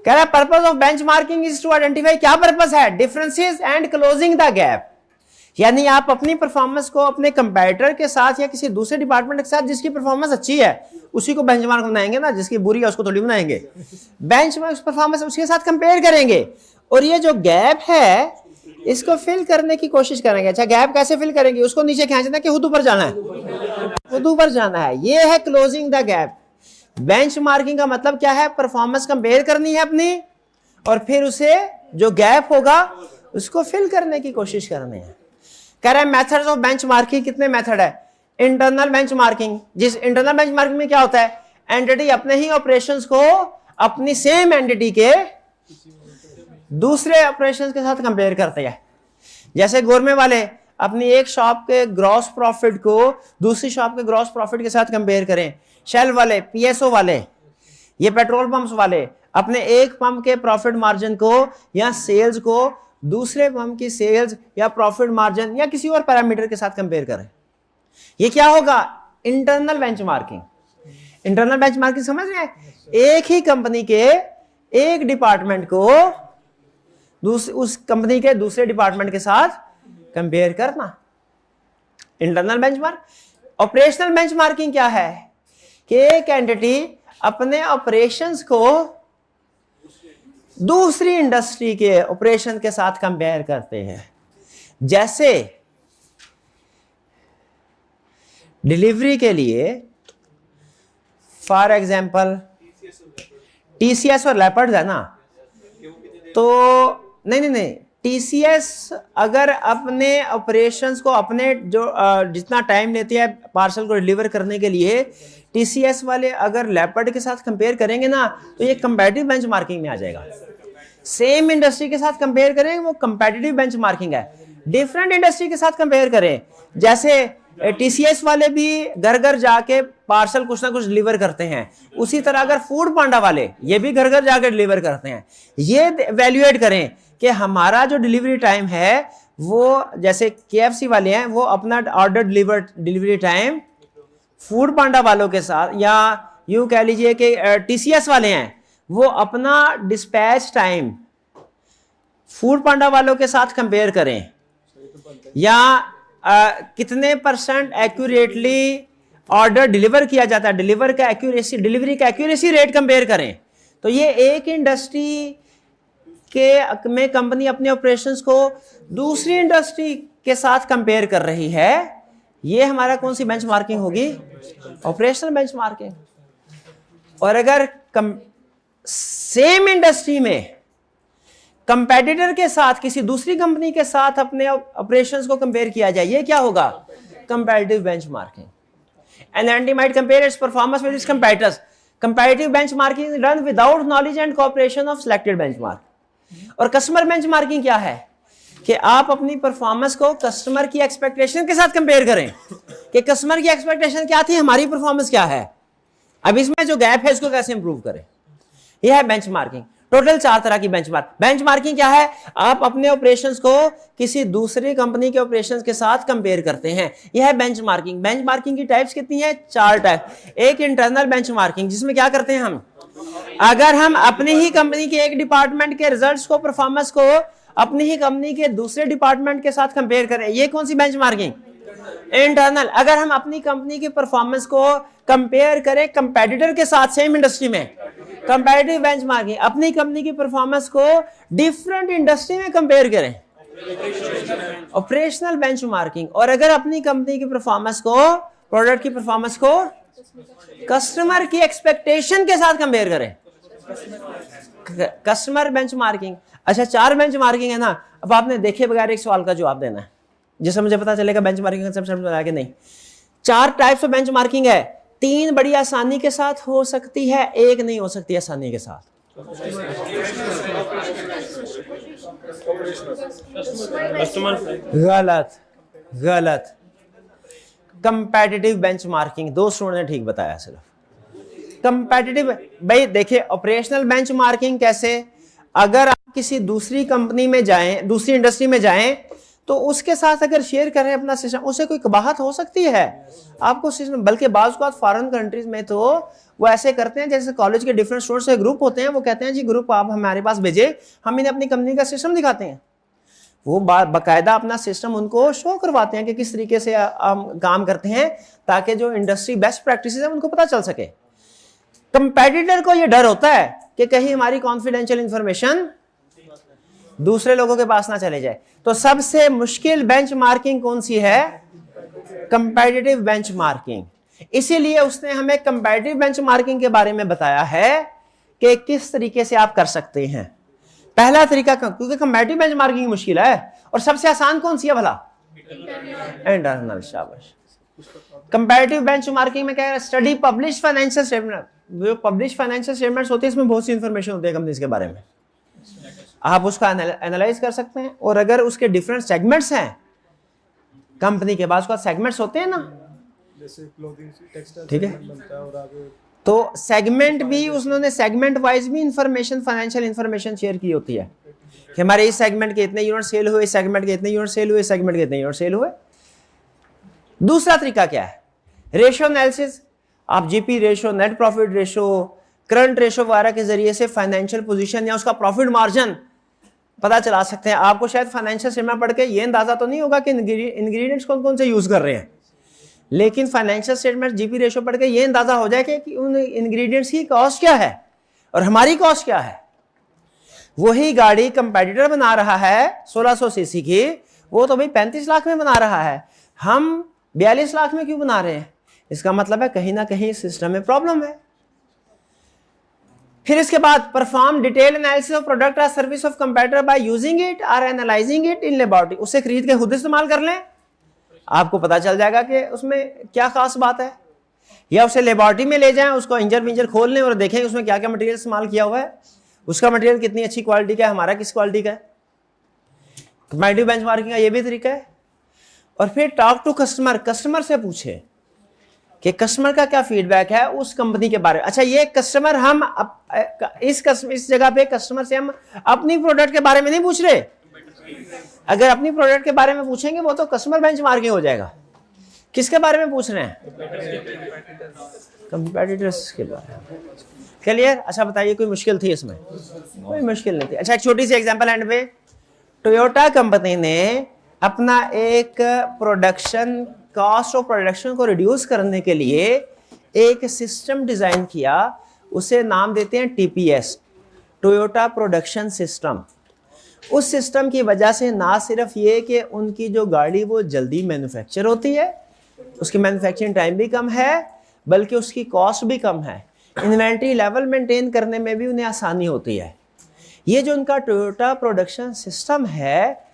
कह रहा है purpose of benchmarking is to identify, क्या पर्पस है? Differences and closing the gap. यानी आप अपनी परफॉर्मेंस को अपने कंपेटिटर के साथ या किसी दूसरे डिपार्टमेंट के साथ जिसकी परफॉर्मेंस अच्छी है उसी को बेंचमार्क बनाएंगे ना, जिसकी बुरी है उसको थोड़ी बनाएंगे। बेंचमार्क परफॉर्मेंस उसके साथ कंपेयर करेंगे, और ये जो गैप है इसको फिल करने की कोशिश करेंगे। अच्छा, गैप कैसे फिल करेंगे? उसको नीचे खींचना है कि खुद ऊपर जाना है? खुद ऊपर जाना है। ये है क्लोजिंग द गैप। बेंचमार्किंग का मतलब क्या है? परफॉर्मेंस कंपेयर करनी है अपनी, और फिर उसे जो गैप होगा उसको फिल करने की कोशिश करनी है। कह रहे हैं मेथड्स ऑफ बेंचमार्किंग, कितने मेथड है? इंटरनल बेंचमार्किंग, जिस इंटरनल बेंचमार्किंग में क्या होता है? एंटिटी अपने ही ऑपरेशंस को अपनी सेम एंटिटी के दूसरे ऑपरेशंस के साथ कंपेयर करते हैं। जैसे गोरमे वाले अपनी एक शॉप के ग्रॉस प्रॉफिट को दूसरी शॉप के ग्रॉस प्रॉफिट के साथ कंपेयर करें। शेल वाले, पीएसओ वाले, ये पेट्रोल पंप्स वाले अपने एक पंप के प्रॉफिट मार्जिन को या सेल्स को दूसरे पंप की सेल्स या प्रॉफिट मार्जिन या किसी और पैरामीटर के साथ कंपेयर करें। ये क्या होगा? Internal benchmarking. इंटरनल बेंचमार्किंग समझ रहे हैं? एक ही कंपनी के एक डिपार्टमेंट को उस कंपनी के दूसरे डिपार्टमेंट के साथ कंपेयर करना, इंटरनल बेंचमार्क। ऑपरेशनल बेंचमार्किंग क्या है? कि एक एंटिटी अपने ऑपरेशंस को दूसरी इंडस्ट्री के ऑपरेशन के साथ कंपेयर करते हैं। जैसे डिलीवरी के लिए फॉर एग्जांपल टीसीएस और लेपर्ड है ना, तो नहीं, टीसीएस अगर अपने ऑपरेशंस को अपने जो जितना टाइम लेती है पार्सल को डिलीवर करने के लिए, टीसीएस वाले अगर लेपर्ड के साथ कंपेयर करेंगे ना, तो ये कंपैरेटिव बेंचमार्किंग में आ जाएगा। सेम इंडस्ट्री के साथ कंपेयर करें, वो कंपैरेटिव बेंचमार्किंग है। डिफरेंट इंडस्ट्री के साथ कंपेयर करें, जैसे टीसीएस वाले भी घर घर जाके पार्सल कुछ ना कुछ डिलीवर करते हैं, उसी तरह अगर फूड पांडा वाले ये भी घर घर जाके डिलीवर करते हैं। ये वैल्यूएट करें कि हमारा जो डिलीवरी टाइम है वो, जैसे केएफसी वाले हैं, वो अपना ऑर्डर डिलीवरी टाइम फूड पांडा वालों के साथ, या यूं कह लीजिए कि टीसीएस वाले हैं, वो अपना डिस्पैच टाइम फूड पांडा वालों के साथ कंपेयर करें, या कितने % एक्यूरेटली ऑर्डर डिलीवर किया जाता है, डिलीवरी का एक्यूरेसी रेट कंपेयर करें। तो ये एक इंडस्ट्री में कंपनी अपने ऑपरेशंस को दूसरी इंडस्ट्री के साथ कंपेयर कर रही है। ये हमारा कौन सी बेंचमार्किंग होगी? Operational benchmarking. और अगर सेम इंडस्ट्री में कंपेटिटर के साथ किसी दूसरी कंपनी के साथ अपने ऑपरेशंस को कंपेयर किया जाए, ये क्या होगा? Comparative benchmarking. An entity might compare it's performance with its competitors. Comparative benchmarking is done without knowledge and cooperation of selected benchmark. और कस्टमर बेंचमार्किंग क्या है? कि आप अपनी परफॉर्मेंस को कस्टमर की एक्सपेक्टेशन के साथ कंपेयर करें कि कस्टमर की एक्सपेक्टेशन क्या थी, हमारी परफॉर्मेंस क्या है, अब इसमें जो गैप है इसको कैसे इंप्रूव करें। यह है बेंचमार्किंग। टोटल 4 तरह की बेंचमार्किंग क्या है? आप अपने ऑपरेशंस को किसी दूसरी कंपनी के ऑपरेशंस के साथ कंपेयर करते हैं, यह है बेंचमार्किंग। बेंचमार्किंग की टाइप्स कितनी है? 4 टाइप। एक इंटरनल बेंचमार्किंग, जिसमें क्या करते हैं हम, अगर हम अपनी ही कंपनी के एक डिपार्टमेंट के रिजल्ट्स को, परफॉर्मेंस को अपनी ही कंपनी के दूसरे डिपार्टमेंट के साथ कंपेयर करें, ये कौन सी बेंचमार्किंग? इंटरनल। अगर हम अपनी कंपनी की परफॉर्मेंस को कंपेयर करें कंपेटिटर के साथ सेम इंडस्ट्री में, कंपैरेटिव बेंचमार्किंग। अपनी कंपनी की परफॉर्मेंस को डिफरेंट इंडस्ट्री में कंपेयर करें, ऑपरेशनल बेंचमार्किंग। और अगर अपनी कंपनी की परफॉर्मेंस को, प्रोडक्ट की परफॉर्मेंस को कस्टमर की एक्सपेक्टेशन के साथ कंपेयर करें, कस्टमर बेंचमार्किंग। अच्छा, 4 बेंचमार्किंग है ना। अब आपने देखे बगैर एक सवाल का जवाब देना है, जिससे मुझे पता चलेगा बेंचमार्किंग कंसेप्ट समझ में आया कि नहीं। 4 टाइप्स ऑफ बेंचमार्किंग है। 3 बड़ी आसानी के साथ हो सकती है, 1 नहीं हो सकती आसानी के साथ। गलत। कंपैटिटिव बेंचमार्किंग 2 स्टूडेंट ने ठीक बताया। सिर्फ कंपैटिटिव, भाई देखिए ऑपरेशनल बेंचमार्किंग कैसे, अगर आप किसी दूसरी कंपनी में जाएं, दूसरी इंडस्ट्री में जाएं, तो उसके साथ अगर शेयर करें अपना सिस्टम, उससे कोई कबाहत हो सकती है आपको सिस्टम। बल्कि बाज़ औक़ात फॉरेन कंट्रीज में तो वो ऐसे करते हैं, जैसे कॉलेज के डिफरेंट स्टूडेंट्स के ग्रुप होते हैं, वो कहते हैं जी ग्रुप आप हमारे पास भेजे, हम इन्हें अपनी कंपनी का सिस्टम दिखाते हैं। वो बाकायदा अपना सिस्टम उनको शो करवाते हैं कि किस तरीके से हम काम करते हैं, ताकि जो इंडस्ट्री बेस्ट प्रैक्टिस है उनको पता चल सके। कंपेटिटर को ये डर होता है कि कहीं हमारी कॉन्फिडेंशियल इंफॉर्मेशन दूसरे लोगों के पास ना चले जाए। तो सबसे मुश्किल बेंचमार्किंग कौन सी है? Competitive benchmarking. इसीलिए उसने हमें कंपैटिटिव बेंचमार्किंग के बारे में बताया है कि किस तरीके से आप कर सकते हैं। पहला तरीका, क्योंकि कंपैटिटिव बेंचमार्किंग मुश्किल है, और सबसे आसान कौन सी है भला? इंटरनल। शाबाश। कंपैरेटिव बेंचमार्किंग में क्या है? Study publish financial statement. जो पब्लिश फाइनेंशियल स्टेटमेंट्स होते हैं इसमें बहुत सी इंफॉर्मेशन होती है कंपनीज के बारे में, आप उसका एनालाइज कर सकते हैं। और अगर उसके डिफरेंट सेगमेंट्स हैं कंपनी के पास, उसका सेगमेंट्स होते हैं ना, जैसे क्लोथिंग टेक्सटाइल ठीक है, बनता है और आगे तो सेगमेंट भी उन्होंने सेगमेंट वाइज भी इंफॉर्मेशन, फाइनेंशियल इंफॉर्मेशन शेयर की होती है कि हमारे इस सेगमेंट के इतने यूनिट सेल हुए, इस सेगमेंट के इतने यूनिट सेल हुए, इस सेगमेंट के इतने यूनिट सेल हुए। दूसरा तरीका क्या है? Ratio analysis. आप GP ratio, net profit ratio, current ratio वगैरह के जरिए से फाइनेंशियल पोजीशन या उसका प्रॉफिट मार्जिन पता चला सकते हैं। आपको शायद फाइनेंशियल स्टेटमेंट पढ़ के ये अंदाजा तो नहीं होगा कि इंग्रेडिएंट्स कौन कौन से यूज कर रहे हैं, लेकिन फाइनेंशियल स्टेटमेंट जीपी रेशियो पढ़ के ये अंदाजा हो जाए कि उन इंग्रेडिएंट्स की कॉस्ट क्या है और हमारी कॉस्ट क्या है। वही गाड़ी कंपेटिटर बना रहा है 1600 सीसी की, वो तो भाई 35 लाख में बना रहा है, हम 42 लाख में क्यों बना रहे हैं? इसका मतलब है कहीं ना कहीं सिस्टम में प्रॉब्लम है। फिर इसके बाद perform detail analysis of product और service of competitor by using it और एनालाइजिंग इट इन लेबोरेटरी। उसे खरीद के खुद इस्तेमाल कर लें, आपको पता चल जाएगा कि उसमें क्या खास बात है। या उसे लेबोरेटरी में ले जाएं, उसको इंजर विंजर खोल लें और देखें उसमें क्या क्या मटेरियल इस्तेमाल किया हुआ है, उसका मटेरियल कितनी अच्छी क्वालिटी का है, हमारा किस क्वालिटी का है। कंपैरेटिव बेंचमार्किंग का ये भी तरीका है। और फिर टॉक टू कस्टमर, कस्टमर से पूछे कि कस्टमर का क्या फीडबैक है उस कंपनी के बारे में। अच्छा, ये कस्टमर हम इस जगह पे कस्टमर से हम अपनी प्रोडक्ट के बारे में नहीं पूछ रहे। अगर अपनी प्रोडक्ट के बारे में पूछेंगे वो तो कस्टमर बेंचमार्किंग हो जाएगा। किसके बारे में पूछ रहे हैं? कंपेटिटर्स के बारे में। क्लियर? अच्छा बताइए, कोई मुश्किल थी इसमें? कोई मुश्किल नहीं थी। अच्छा, एक छोटी सी एग्जांपल एंड पे, टोयोटा कंपनी ने अपना एक प्रोडक्शन कॉस्ट ऑफ प्रोडक्शन को रिड्यूस करने के लिए एक सिस्टम डिजाइन किया, उसे नाम देते हैं टीपीएस, टोयोटा प्रोडक्शन सिस्टम। उस सिस्टम की वजह से ना सिर्फ ये कि उनकी जो गाड़ी वो जल्दी मैन्युफैक्चर होती है, उसकी मैन्युफैक्चरिंग टाइम भी कम है, बल्कि उसकी कॉस्ट भी कम है, इन्वेंट्री लेवल मेंटेन करने में भी उन्हें आसानी होती है। ये जो उनका टोयोटा प्रोडक्शन सिस्टम है,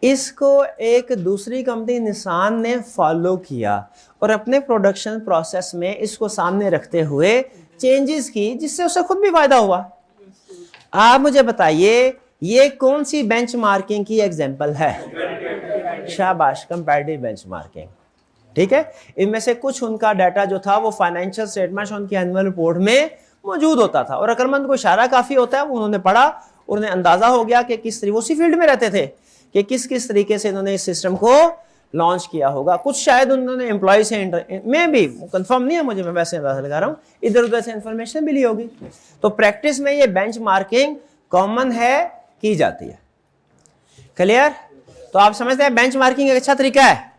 इसको एक दूसरी कंपनी निसान ने फॉलो किया और अपने प्रोडक्शन प्रोसेस में इसको सामने रखते हुए चेंजेस की, जिससे उसे खुद भी फायदा हुआ। आप मुझे बताइए ये कौन सी बेंचमार्किंग की एग्जांपल है? शाबाश, कंपैरेटिव बेंचमार्किंग। ठीक है, इनमें से कुछ उनका डाटा जो था वो फाइनेंशियल स्टेटमेंट्स उनकी एनुअल रिपोर्ट में मौजूद होता था, और अकलमंद को इशारा काफी होता है, वो उन्होंने पढ़ा, उन्हें अंदाजा हो गया कि किस तरीके, उसी फील्ड में रहते थे, कि किस किस तरीके से इन्होंने इस सिस्टम को लॉन्च किया होगा। कुछ शायद उन्होंने एम्प्लॉय से में भी, कंफर्म नहीं है मुझे, मैं वैसे अंदाजा लगा रहा हूँ, इधर उधर से इंफॉर्मेशन भी ली होगी। तो प्रैक्टिस में ये बेंचमार्किंग कॉमन है, की जाती है। क्लियर? तो आप समझते हैं बेंचमार्किंग एक अच्छा तरीका है।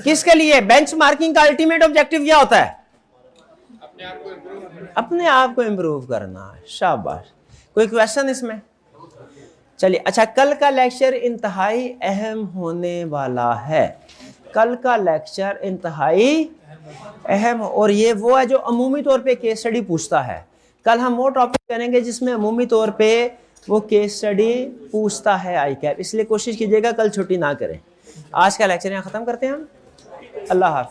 किसके लिए? बेंचमार्किंग का अल्टीमेट ऑब्जेक्टिव क्या होता है? अपने आप को इंप्रूव करना। शाबाश। कोई क्वेश्चन इसमें? चलिए, अच्छा, कल का लेक्चर इंतहाई अहम होने वाला है। कल का लेक्चर इंतहाई अहम, और ये वो है जो अमूमी तौर पे केस स्टडी पूछता है। कल हम वो टॉपिक करेंगे जिसमें अमूमी तौर पे वो केस स्टडी पूछता है आई कैप, इसलिए कोशिश कीजिएगा कल छुट्टी ना करें। आज का लेक्चर यहाँ खत्म करते हैं हम। अल्लाह हाफिज।